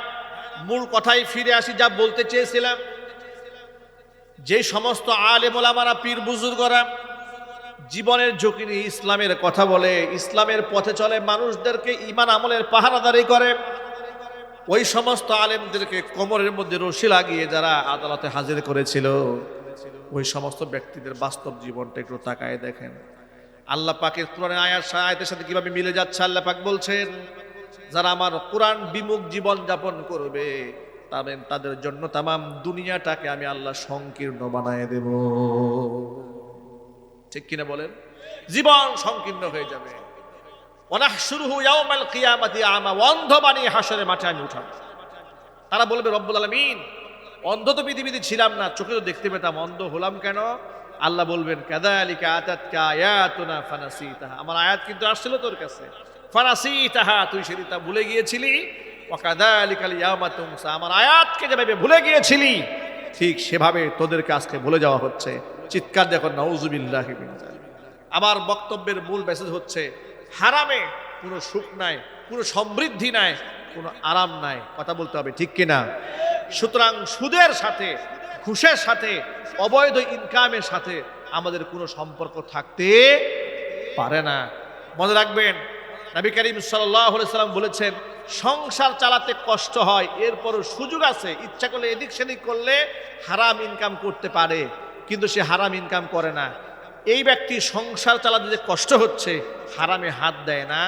[SPEAKER 1] মূল কথায় ফিরে আসি, যা বলতে চেয়েছিলাম, যে সমস্ত আলেম ওলামারা, পীর বুজুর্গরা জীবনের ঝুঁকি নিয়ে ইসলামের কথা বলে, ইসলামের পথে চলে, মানুষদেরকে ঈমান আমলের পাহারাদারি করে, ওই সমস্ত আলেমদেরকে কোমরের মধ্যে রশি লাগিয়ে যারা আদালতে হাজির করেছিল, ওই সমস্ত ব্যক্তিদের বাস্তব জীবনটা একটু তাকায় দেখেন। আল্লাহ পাকের কোরআনের আয়াতের সাথে কিভাবে মিলে যাচ্ছে। আল্লাহ পাক বলছেন, যারা আমার কোরআন বিমুখ জীবন যাপন করবে, তাদের জন্য তামাম দুনিয়াটাকে আমি আল্লাহ সংকীর্ণ বানায় দেব। ঠিক কিনা বলেন? জীবন সংকীর্ণ হয়ে যাবে। ওয়ানাহশুরুহু ইয়াওমাল কিয়ামাতি আমা, অন্ধ বানিয়ে হাসরের মাঠে আমি উঠাবো। তারা বলবে, রব্বুল আলামিন, অন্ধ তো পৃথিবীতে ছিলাম না, চোখে তো দেখতে পেতাম, অন্ধ হলাম কেন? আল্লাহ বলবেন, কাযালিকা আতাতকা আয়াতুনা ফানাসিতাহা, আমার আয়াত কিন্তু আসছিল তোর কাছে, ফানাসিতাহা, তুই সেটা ভুলে গিয়েছিলি। ওয়া কাযালিকাল ইয়াওমা তুনসা, আমার আয়াতকে যেভাবে ভুলে গিয়েছিলি, ঠিক সেভাবে তোদেরকে আজকে ভুলে যাওয়া হচ্ছে। চিৎকার দেখো, নাউযুবিল্লাহি মিন যালিক। আমার বক্তব্যের মূল মেসেজ হচ্ছে, হারামে কোনো সুখ নাই, কোনো সমৃদ্ধি নাই, কোনো আরাম নাই। কথা বলতে হবে, ঠিক কিনা? সুতরাং সুদের সাথে, ঘুষের সাথে, অবৈধ ইনকামের সাথে আমাদের কোনো সম্পর্ক থাকতে পারে না। মনে রাখবেন, নবী করিম সাল্লাল্লাহু আলাইহি সাল্লাম বলেছেন, সংসার চালাতে কষ্ট হয়, এরপরও সুযোগ আছে, ইচ্ছা করলে এদিক সেদিক করলে হারাম ইনকাম করতে পারে, কিন্তু সে হারাম ইনকাম করে না। এই ব্যক্তি সংসার চালাতে যে কষ্ট হচ্ছে, হারামে হাত দেয় না।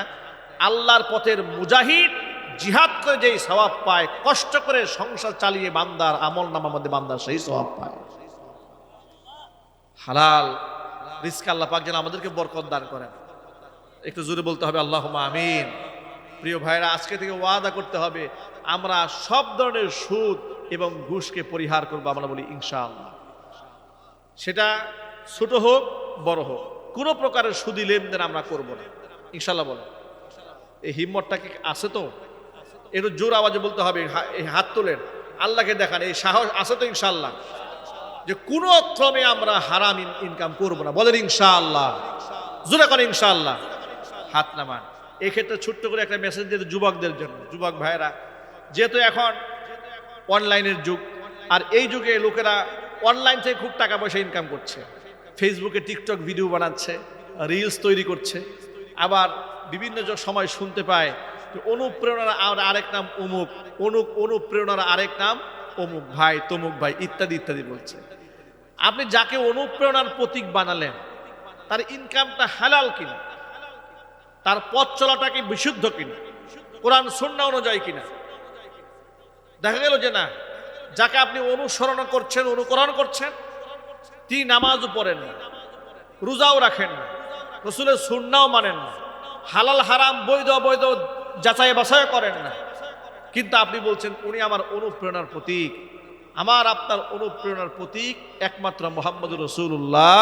[SPEAKER 1] আল্লাহর পথের মুজাহিদ জিহাদ করে যেই সওয়াব পায়, কষ্ট করে সংসার চালিয়ে বান্দার আমল নামার মধ্যে বান্দার সেই সওয়াব পায়। হালাল রিজক আল্লাহ পাক যেন আমাদেরকে বরকত দান করেন। একটু জোরে বলতে হবে আল্লাহুম্মা আমিন। প্রিয় ভাইরা, আজকে থেকে ওয়াদা করতে হবে, আমরা সব ধরনের সুদ এবং ঘুষকে পরিহার করবো। আমরা বলি ইনশাআল্লাহ। সেটা ছোট হোক বড় হোক, কোনো প্রকারের সুদি লেনদেন আমরা করব না, ইনশাআল্লাহ বলেন। এই হিম্মতটা কি আছে তো? একটু জোর আওয়াজে বলতে হবে, এই হাত তোলেন, আল্লাহকে দেখান, এই সাহস আছে তো ইনশাআল্লাহ, যে কোনো ক্রমে আমরা হারাম ইনকাম করব না। বলেন ইনশাআল্লাহ, জোরে করেন ইনশাআল্লাহ, হাত নামান। এক্ষেত্রে ছোট্ট করে একটা মেসেজ দিয়ে যুবকদের জন্য, যুবক ভাইয়েরা, যেহেতু এখন অনলাইনের যুগ, আর এই যুগে লোকেরা অনলাইন থেকে খুব টাকা পয়সা ইনকাম করছে, ফেসবুকে টিকটক ভিডিও বানাচ্ছে, রিলস তৈরি করছে, আবার বিভিন্ন সময় শুনতে পায় অনুপ্রেরণার আরেক নাম অমুক, অনুপ্রেরণার আরেক নাম অমুক ভাই, তমুক ভাই, ইত্যাদি ইত্যাদি বলছে। আপনি যাকে অনুপ্রেরণার প্রতীক বানালেন, তার ইনকামটা হালাল কিনা, তার পথ চলাটা কি বিশুদ্ধ কিনা, কোরআন সুন্নাহ অনুযায়ী কিনা? দেখা গেল যে না, যাকে আপনি অনুসরণ করছেন, অনুকরণ করছেন, তিনি নামাজও পড়েন না, রোজাও রাখেন না, রাসূলের সুন্নাহও মানেন না, হালাল হারাম বৈধ অবৈধ যাচাই বাছাই করেন না, কিন্তু আপনি বলছেন উনি আমার অনুপ্রেরণার প্রতীক। আমার আপনার অনুপ্রেরণার প্রতীক একমাত্র মুহাম্মদুর রাসূলুল্লাহ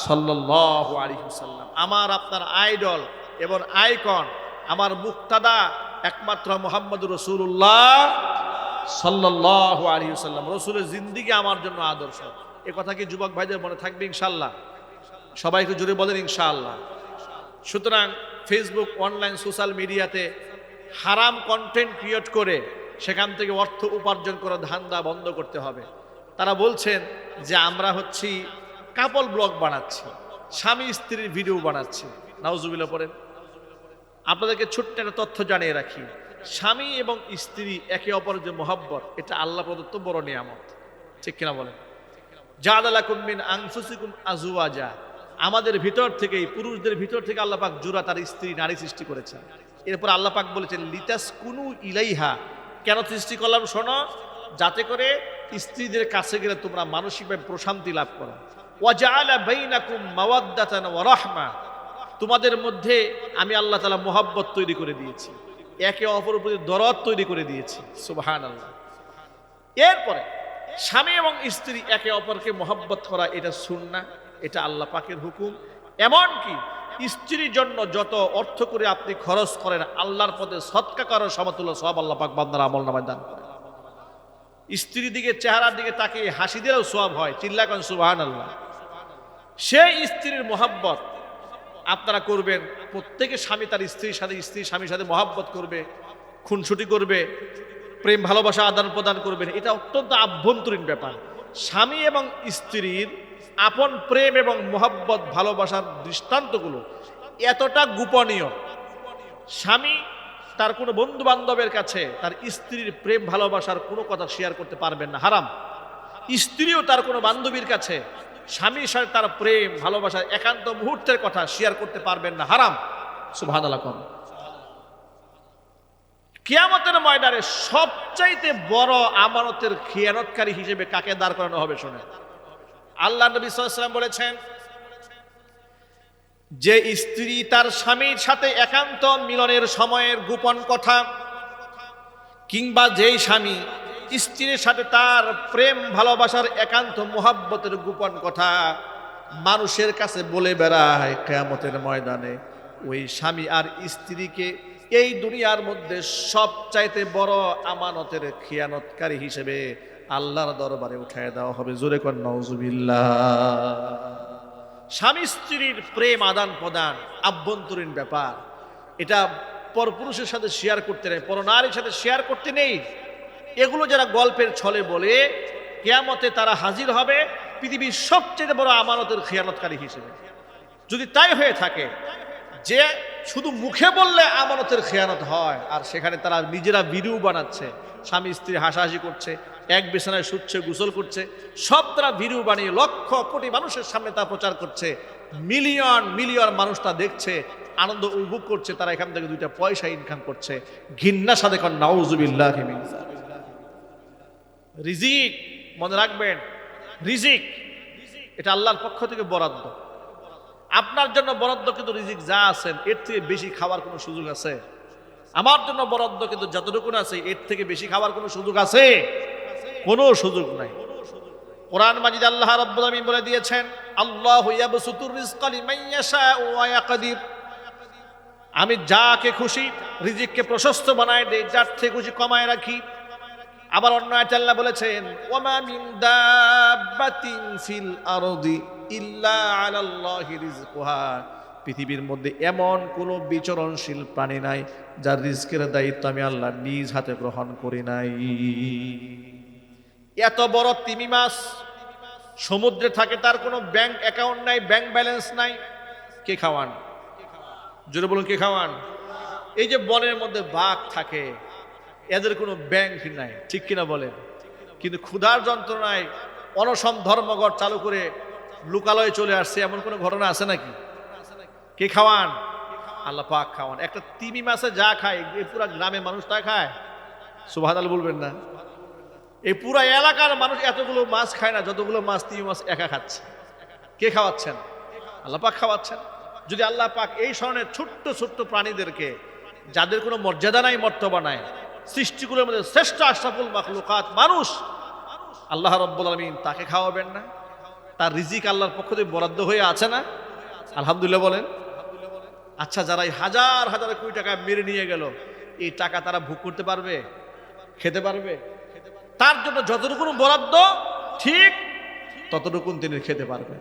[SPEAKER 1] সাল্লাল্লাহু আলাইহি ওয়াসাল্লাম। আমার আপনার আইডল এবং আইকন, আমার মুক্তাদা একমাত্র মুহাম্মদুর রাসূলুল্লাহ সাল্লাল্লাহু আলাইহি ওয়াসাল্লাম। রাসূলের জিন্দেগি আমার জন্য আদর্শ। এ কথা কি যুবক ভাইদের মনে থাকবে ইনশাআল্লাহ? সবাইকে জোরে বলেন ইনশাআল্লাহ। সুতরাং ফেসবুক, অনলাইন সোশ্যাল মিডিয়াতে হারাম কন্টেন্ট ক্রিয়েট করে সেখান থেকে অর্থ উপার্জন করা ধান্দা বন্ধ করতে হবে। তারা বলছেন যে আমরা হচ্ছি কাপল ব্লগ বানাচ্ছি, স্বামী স্ত্রীর ভিডিও বানাচ্ছি। নাউজুবিল্লাহ পড়েন। আপনাদেরকে ছোট্ট একটা তথ্য জানিয়ে রাখি, স্বামী এবং স্ত্রী একে অপরের যে মহব্বত, এটা আল্লাহ প্রদত্ত বড় নিয়ামত, ঠিক কিনা বলেন? জাআলা লাকুম মিন আনফুসিকুম আজওয়াজা, আমাদের ভিতর থেকেই, পুরুষদের ভিতর থেকে আল্লাহ পাক জোড়া তার স্ত্রী নারী সৃষ্টি করেছেন। এরপর আল্লাহ পাক বলেছেন লিতাসকুনু ইলাইহা, কেন সৃষ্টি করলাম শোনো, যাতে করে স্ত্রীদের কাছে গেলে তোমরা মানসিকভাবে প্রশান্তি লাভ করো। ওয়া জাআলা বাইনাকুম মাওয়াদ্দাতান ওয়া রাহমা, তোমাদের মধ্যে আমি আল্লাহ তাআলা মোহাব্বত তৈরি করে দিয়েছি, একে অপরের প্রতি দরদ তৈরি করে দিয়েছি। সুবহানাল্লাহ। এরপরে স্বামী এবং স্ত্রী একে অপরকে মহব্বত করা, এটা সুন্নাহ, এটা আল্লাহ পাকের হুকুম। এমনকি স্ত্রীর জন্য যত অর্থ করে আপনি খরচ করেন, আল্লাহর পথে সদকা করার সমতুল্য সওয়াব আল্লাহ পাক বান্দার আমলনামায় দান করেন। স্ত্রীর দিকে, চেহারার দিকে তাকিয়ে হাসি দিলেও সওয়াব হয়। চিল্লা করেন সুবহানাল্লাহ। সেই স্ত্রীর মহব্বত আপনারা করবেন। প্রত্যেকে স্বামী তার স্ত্রীর সাথে, স্ত্রী স্বামীর সাথে মহব্বত করবে, খুনসুটি করবে, প্রেম ভালোবাসা আদান প্রদান করবেন। এটা অত্যন্ত আভ্যন্তরীণ ব্যাপার। স্বামী এবং স্ত্রীর আপন প্রেম এবং মহব্বত ভালোবাসার দৃষ্টান্তগুলো এতটা গোপনীয়, স্বামী তার কোনো বন্ধু বান্ধবের কাছে তার স্ত্রীর প্রেম ভালোবাসার কোনো কথা শেয়ার করতে পারবেন না, হারাম। স্ত্রীও তার কোনো বান্ধবীর কাছে স্বামীর সাথে তার প্রেম ভালোবাসার একান্ত মুহূর্তের কথা শেয়ার করতে পারবেন না, হারাম। সুবহানাল্লাহ। কিয়ামতের ময়দানে সবচাইতে বড় আমানতের খিয়ানতকারী হিসেবে কাকে দাঁড় করানো হবে শুনে? আল্লাহ নবী সাল্লাল্লাহু আলাইহি ওয়াসাল্লাম বলেছেন, যে স্ত্রী তার স্বামীর সাথে একান্ত মিলনের সময়ের গোপন কথা, কিংবা যেই স্বামী স্ত্রীর সাথে তার প্রেম ভালোবাসার একান্ত মুহাব্বতের গোপন কথা মানুষের কাছে বলে বেড়ায়, কিয়ামতের ময়দানে ওই স্বামী আর স্ত্রীকে এই দুনিয়ার মধ্যে সবচাইতে বড় আমানতের খিয়ানতকারী হিসেবে আল্লাহর দরবারে উঠায় দেওয়া হবে। জোরে কোন নাউজুবিল্লাহ। স্বামী স্ত্রীর প্রেম আদান প্রদান আভ্যন্তরীণ ব্যাপার, এটা পরপুরুষের সাথে শেয়ার করতে নেই, পরনারীর সাথে শেয়ার করতে নেই। এগুলো যারা গল্পের ছলে বলে, কিয়ামতে তারা হাজির হবে পৃথিবীর সবচেয়ে বড় আমানতের খিয়ানতকারী হিসেবে। যদি তাই হয়ে থাকে যে শুধু মুখে বললে আমানতের খেয়ানত হয়, আর সেখানে তারা নিজেরা ভিডিও বানাচ্ছে, স্বামী স্ত্রী হাসাহাসি করছে, এক বিছানায় শুচ্ছে, গোসল করছে, সব তারা ভিডিও বানিয়ে লক্ষ কোটি মানুষের সামনে তা প্রচার করছে, মিলিয়ন মিলিয়ন মানুষ তা দেখছে, আনন্দ উপভোগ করছে, তারা এখান থেকে দুইটা পয়সা ইনকাম করছে। ঘৃণা সাথে কোন নাউজুবিল্লাহি মিন যালিক। রিজিক মনে রাখবেন, রিজিক এটা আল্লাহর পক্ষ থেকে বরাদ্দ। আপনার জন্য বরাদ্দ, কিন্তু রিজিক যা আছেন এর থেকে বেশি খাওয়ার কোনো সুযোগ আছে? আমার জন্য বরাদ্দ, কিন্তু যতটুকু আছে এর থেকে বেশি খাওয়ার কোনো সুযোগ আছে? কোনো সুযোগ নাই। কোরআন মাজিদ আল্লাহ রাব্বুল আলামিন বলে দিয়েছেন, আল্লাহু ইয়াবসুতুর রিজকা লিমান ইয়াশাউ ওয়া ইয়াকদির, আমি যাকে খুশি রিজিককে প্রশস্ত বানায় দেই, যার থেকে খুশি কমায় রাখি। আবার অন্য আয়াতে আল্লাহ বলেছেন, ওয়ামা মিন দাব্বাতিন ফিল আরদি ইল্লা আলাল্লাহি রিজকুহা, পৃথিবীর মধ্যে এমন কোনো বিচরণশীল প্রাণী নাই যার রিজকের দায়িত্ব আমি আল্লাহ নিজ হাতে গ্রহণ করি নাই। এত বড় তিমি মাছ সমুদ্রে থাকে, তার কোনো ব্যাংক অ্যাকাউন্ট নাই, ব্যাংক ব্যালেন্স নাই, কে খাওয়ান? জোরে বলুন, কে খাওয়ান? এই যে বনের মধ্যে বাঘ থাকে, এদের কোনো ব্যাংক নাই, ঠিক কিনা বলেন? কিন্তু ক্ষুধার যন্ত্রণায় অনশন ধর্মঘট চালু করে লোকালয়ে চলে আসছে, এমন কোনো ঘটনা আছে নাকি? কে খাওয়ান? আল্লাহ পাক খাওয়ান। একটা তিমি মাছে যা খায় এই পুরা গ্রামের মানুষ তা খায়? সুবহানাল্লাহ বলবেন না? এই পুরা এলাকার মানুষ এতগুলো মাছ খায় না যতগুলো মাছ তিমি মাছ একা খাচ্ছে। কে খাওয়াচ্ছেন? আল্লাহ পাক খাওয়াচ্ছেন। যদি আল্লাহ পাক এই ধরনের ছোট্ট ছোট্ট প্রাণীদেরকে, যাদের কোনো মর্যাদা নাই, মর্তবা নাই, সৃষ্টিগুলোর মধ্যে শ্রেষ্ঠ আশরাফুল মাখলুকাত মানুষ, আল্লাহ রাব্বুল আলামিন তাকে খাওয়াবেন না? তার রিজিক আল্লাহর পক্ষ থেকে বরাদ্দ হয়ে আছে না? আলহামদুলিল্লাহ বলেন। আচ্ছা, যারা এই হাজার হাজার কোটি টাকা মেরে নিয়ে গেল, এই টাকা তারা ভোগ করতে পারবে? খেতে পারবে? তার জন্য যতটুকু বরাদ্দ ঠিক ততটুকু তিনি খেতে পারবেন।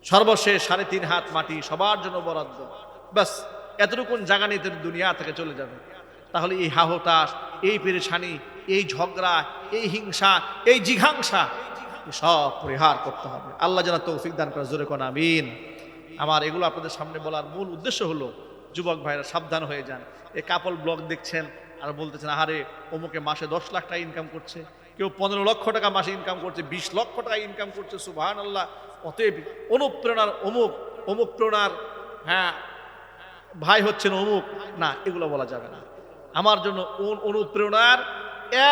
[SPEAKER 1] সর্বশেষ 3.5 হাত মাটি সবার জন্য বরাদ্দ, ব্যাস এতটুকুন জায়গা নিয়ে তিনি দুনিয়া থেকে চলে যাবে। তাহলে এই হাহতাশ, এই পেরেশানি, এই ঝগড়া, এই হিংসা, এই জিঘাংসা সব পরিহার করতে হবে। আল্লাহ যেন তৌফিক দান করে, জোরে কোন আমিন। আমার এগুলো আপনাদের সামনে বলার মূল উদ্দেশ্য হলো, যুবক ভাইরা সাবধান হয়ে যান। এই কাপল ব্লগ দেখছেন আর বলতেছেন আহারে অমুকে মাসে 10 লাখ টাকা ইনকাম করছে, কেউ 15 লক্ষ টাকা মাসে ইনকাম করছে, 20 লক্ষ টাকা ইনকাম করছে, সুবহানাল্লাহ। অতএব অনুপ্রেরণার অমুক, অমুক প্রেরণার ভাই হচ্ছেন অমুক, না, এগুলো বলা যাবে না। আমার জন্য অনুপ্রেরণার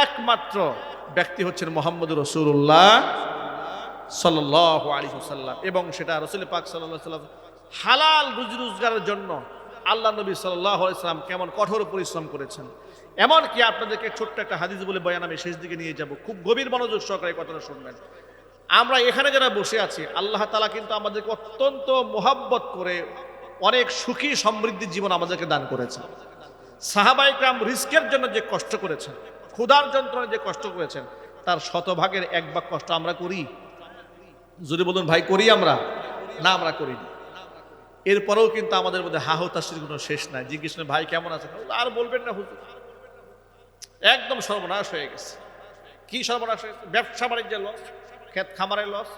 [SPEAKER 1] একমাত্র ব্যক্তি হচ্ছেন মুহাম্মদুর রাসূলুল্লাহ সাল্লাল্লাহু আলাইহি ওয়াসাল্লাম, এবং সেটা রাসূল পাক সাল্লাল্লাহু আলাইহি ওয়াসাল্লাম হালাল রুজি রোজগারের জন্য আল্লাহ নবী সাল্লাল্লাহু আলাইহি ওয়াসাল্লাম কেমন কঠোর পরিশ্রম করেছেন। এমনকি আপনাদেরকে ছোট্ট একটা হাদিস বলে বয়ান আমি শেষ দিকে নিয়ে যাব, খুব গভীর মনোযোগ সহকারে কথাটা শুনবেন। আমরা এখানে যারা বসে আছি, আল্লাহ তাআলা কিন্তু আমাদেরকে অত্যন্ত মোহাব্বত করে অনেক সুখী সমৃদ্ধির জীবন আমাদেরকে দান করেছেন। সাহাবায়ে কেরাম রিস্কের জন্য যে কষ্ট করেছেন, ক্ষুধার যন্ত্রণায় যে কষ্ট করেছেন, তার শতভাগের 1 ভাগ কষ্ট আমরা করি। যদি বলুন ভাই করি আমরা? না, আমরা করি না। এরপরেও কিন্তু আমাদের মধ্যে হাহতাশির কোনো শেষ নাই। জিজ্ঞেস করেন ভাই কেমন আছেন, আর বলবেন না হুজুর একদম সর্বনাশ হয়ে গেছে। কি সর্বনাশ হয়েছে? ব্যবসা বাণিজ্যের লস, ক্ষেত খামারের লস,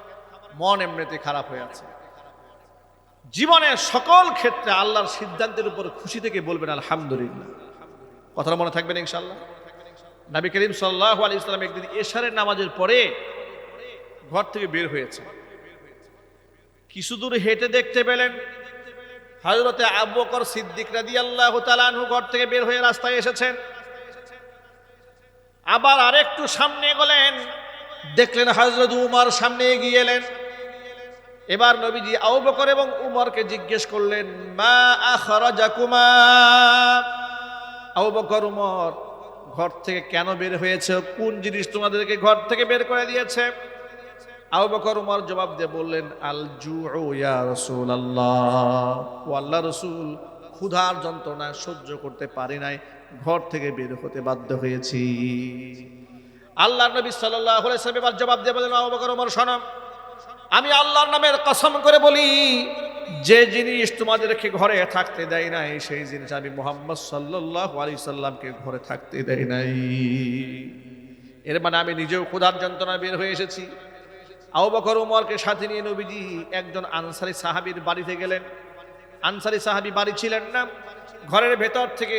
[SPEAKER 1] মন এমনিতে খারাপ হয়ে আছে। জীবনের সকল ক্ষেত্রে আল্লাহর সিদ্ধান্তের উপর খুশি থেকে বলবেন আলহামদুলিল্লাহ। কথাটা মনে থাকবেন ইনশাআল্লাহ। নবী করিম সাল্লাল্লাহু আলাইহি ওয়াসাল্লাম একদিন এশারের নামাজের পরে ঘর থেকে বের হয়েছে। কিছু দূর হেঁটে দেখতে পেলেন হযরতে আবু বকর সিদ্দিক রাদিয়াল্লাহু তাআলা আনহু ঘর থেকে বের হয়ে রাস্তায় এসেছেন। আবার আরেকটু সামনে গেলেন, দেখলেন হযরত উমর সামনে এগিয়ে এলেন। এবার নবীজি আবু বকর এবং উমরকে জিজ্ঞেস করলেন, মা আখরাজাকুমা? আবু বকর, উমর, ঘর থেকে কেন বের হয়েছে? কোন জিনিস তোমাদেরকে ঘর থেকে বের করে দিয়েছে? আবু বকর উমর জবাব দিয়ে বললেন, আল জুউ ইয়া রাসূলুল্লাহ, ও আল্লাহর রাসূল, ক্ষুধার যন্ত্রণা সহ্য করতে পারি নাই, ঘর থেকে বের হতে বাধ্য হয়েছি। আল্লাহর নবী সাল্লাল্লাহু আলাইহি ওয়াসাল্লাম এবার জবাব দিয়ে বললেন, আবু বকর উমর শোনো, আমি আল্লাহর নামের কসম করে বলি, যে জিনিস তোমাদেরকে ঘরে থাকতে দেয় নাই, সেই জিনিস আমি মুহাম্মদ সাল্লাল্লাহু আলাইহি সাল্লামকে ঘরে থাকতে দেয় নাই। এর মানে আমি নিজেও ক্ষুধার যন্ত্রণা বের হয়ে এসেছি। আবু বকর উমরকে সাথে নিয়ে নবীজি একজন আনসারী সাহাবীর বাড়িতে গেলেন। আনসারী সাহাবী বাড়ি ছিলেন না। ঘরের ভেতর থেকে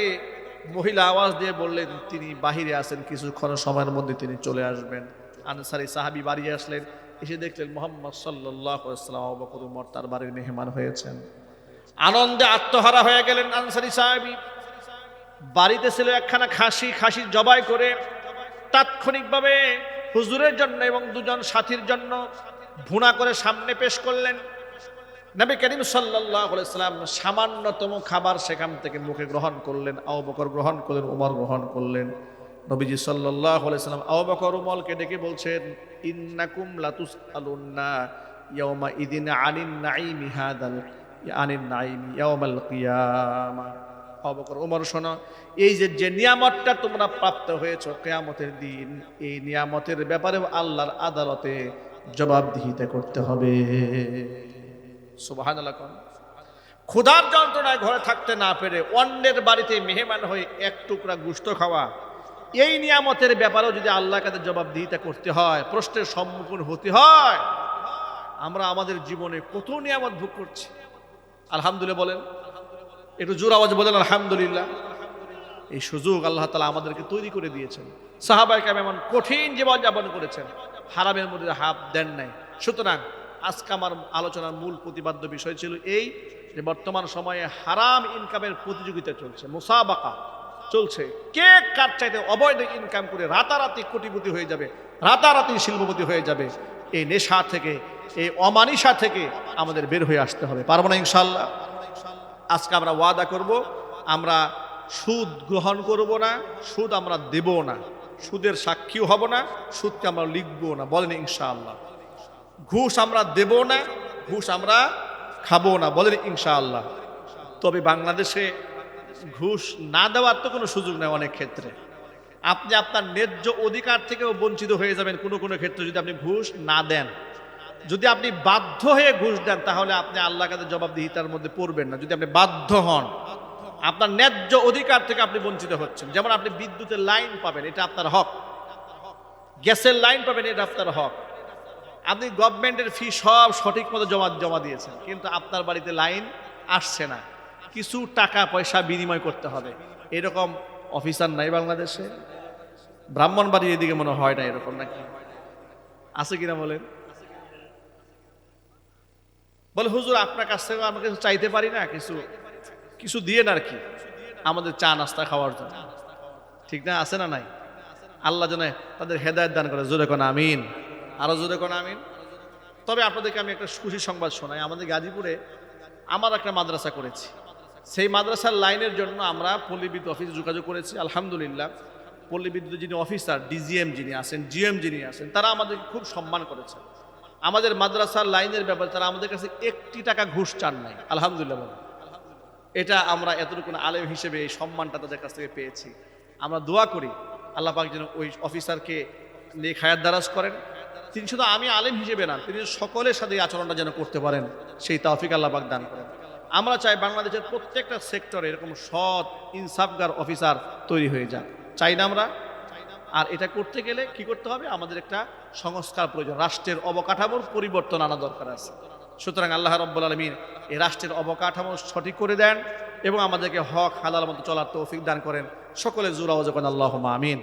[SPEAKER 1] মহিলা আওয়াজ দিয়ে বললেন তিনি বাহিরে আছেন, কিছুক্ষণ সময়ের মধ্যে তিনি চলে আসবেন। আনসারী সাহাবী বাড়ি আসলেন, এসে দেখলেন মুহাম্মদ সাল্লাল্লাহু আলাইহি ওয়াসাল্লাম, আবু বকর উমর তার বাড়ির মেহমান হয়েছেন। আনন্দে আত্মহারা হয়ে গেলেন আনসারী সাহাবী। বাড়িতে ছিল একখানা খাসি, খাসি জবাই করে তাৎক্ষণিকভাবে হুজুরের জন্য এবং দুজন সাথীর জন্য ভুনা করে সামনে পেশ করলেন। নবী করিম সাল্লাল্লাহু আলাইহি ওয়াসাল্লাম সামান্যতম খাবার সেখান থেকে মুখে গ্রহণ করলেন। আবু বকর গ্রহণ করলেন, উমর গ্রহণ করলেন। নবীজি সাল্লাল্লাহু আলাইহি ওয়াসাল্লাম আবু বকর উমরকে ডেকে বলছেন, ইন্নাকুম লাতুসআলুন্না ইয়াওমা ইদিন আনিন নাঈমি হাদাল আনিন নাঈমি ইয়াওমাল কিয়ামা। আবু বকর উমর শোনো, এই যে নিয়ামতটা তোমরা প্রাপ্ত হয়েছো কিয়ামতের দিন, এই নিয়ামতের ব্যাপারে আল্লাহর আদালতে জবাবদিহিতা করতে হবে। সুবহানাল্লাহ। ক্ষুধার যন্ত্রণায় ঘরে থাকতে না পেরে অন্যের বাড়িতে মেহমান হয়ে এক টুকরা গোশত খাওয়া, এই নিয়ামতের ব্যাপারেও যদি আল্লাহর কাছে জবাবদিহিতা করতে হয়, প্রশ্নের সম্মুখীন হতে হয়, আমরা আমাদের জীবনে কত নিয়ামত ভোগ করছি। আলহামদুলিল্লাহ বলেন, একটু জোর আওয়াজ বলেন আলহামদুলিল্লাহ। এই সুযোগ আল্লাহ তাআলা আমাদেরকে তৈরি করে দিয়েছেন। সাহাবায়ে কেরাম এমন কঠিন জীবন যাপন করেছেন, হারামের মধ্যে হাত দেন নাই। সুতরাং আজকে আমার আলোচনার মূল প্রতিপাদ্য বিষয় ছিল এই, যে বর্তমান সময়ে হারাম ইনকামের প্রতিযোগিতা চলছে, মুসাবাকা চলছে। কে কার চাইতে অবৈধ ইনকাম করে রাতারাতি কোটিপতি হয়ে যাবে, রাতারাতি শিল্পপতি হয়ে যাবে। এই নেশা থেকে, এই অমানিসা থেকে আমাদের বের হয়ে আসতে হবে। পারবো না ইনশাআল্লাহ? আজকে আমরা ওয়াদা করব, আমরা সুদ গ্রহণ করব না, সুদ আমরা দেব না, সুদের সাক্ষীও হব না, সুদকে আমরা লিখবো না। বলেন ইনশাআল্লাহ। ঘুষ আমরা দেব না, ঘুষ আমরা খাবো না। বলেন ইনশাআল্লাহ। তবে বাংলাদেশে ঘুষ না দেওয়ার তো কোনো সুযোগ নেই। অনেক ক্ষেত্রে আপনি আপনার ন্যায্য অধিকার থেকেও বঞ্চিত হয়ে যাবেন কোনো কোনো ক্ষেত্রে যদি আপনি ঘুষ না দেন। যদি আপনি বাধ্য হয়ে ঘুষ দেন, তাহলে আপনি আল্লাহর কাছে জবাবদিহিতার মধ্যে পড়বেন না। যদি আপনি বাধ্য হন, আপনার ন্যায্য অধিকার থেকে আপনি বঞ্চিত হচ্ছেন। যেমন আপনি বিদ্যুতের লাইন পাবেন, এটা আপনার হক। গ্যাসের লাইন পাবেন, এটা আপনার হক। আপনি গভর্নমেন্টের ফি সব সঠিক মতো জমা দিয়েছেন, কিন্তু আপনার বাড়িতে লাইন আসছে না, কিছু টাকা পয়সা বিনিময় করতে হবে। এরকম অফিসার নাই বাংলাদেশে? ব্রাহ্মণবাড়ির এদিকে মনে হয় না এরকম, নাকি আছে কিনা বলেন? বলে হুজুর আপনার কাছ থেকে আমরা কিছু চাইতে পারি না, কিছু দিয়ে না আর কি, আমাদের চা নাস্তা খাওয়ার জন্য। ঠিক না? আছে না নাই? আল্লাহ যেন তাদের হেদায়েত দান করে। জোরে কোন আমিন, আরো জোরে কোন আমিন। তবে আপনাদেরকে আমি একটা খুশি সংবাদ শোনাই। আমাদের গাজীপুরে আমার একটা মাদ্রাসা করেছি, সেই মাদ্রাসার লাইনের জন্য আমরা পল্লী বিদ্যুৎ অফিসে যোগাযোগ করেছি। আলহামদুলিল্লাহ, পল্লী বিদ্যুতের যিনি অফিসার, ডিজিএম যিনি আছেন, জিএম যিনি আছেন, তারা আমাদেরকে খুব সম্মান করেছেন। আমাদের মাদ্রাসার লাইনের ব্যাপারে তারা আমাদের কাছে 1টি টাকা ঘুষ চান নাই। আলহামদুলিল্লাহ বলেন। এটা আমরা এতটুকু আলেম হিসেবে এই সম্মানটা তাদের কাছ থেকে পেয়েছি। আমরা দোয়া করি আল্লাহ পাক যেন ওই অফিসারকে নেক হায়াত দারাজ করেন। তিনি শুধু আমি আলেম হিসেবে না, তিনি সকলের সাথে এই আচরণটা যেন করতে পারেন, সেই তৌফিক আল্লাহ পাক দান করেন। আমরা চাই বাংলাদেশের প্রত্যেকটা সেক্টরে এরকম সৎ ইনসাফগার অফিসার তৈরি হয়ে যাক, চাই না আমরা? আর এটা করতে গেলে কি করতে হবে? আমাদের একটা সংস্কার প্রয়োজন, রাষ্ট্রের অবকাঠামোর পরিবর্তন আনা দরকার আছে। সুতরাং আল্লাহ রাব্বুল আলামিন এই রাষ্ট্রের অবকাঠামো সঠিক করে দেন এবং আমাদেরকে হক হালাল মতো চলার তৌফিক দান করেন। সকলে জোর আওয়াজে বলেন আল্লাহুম্মা আমিন।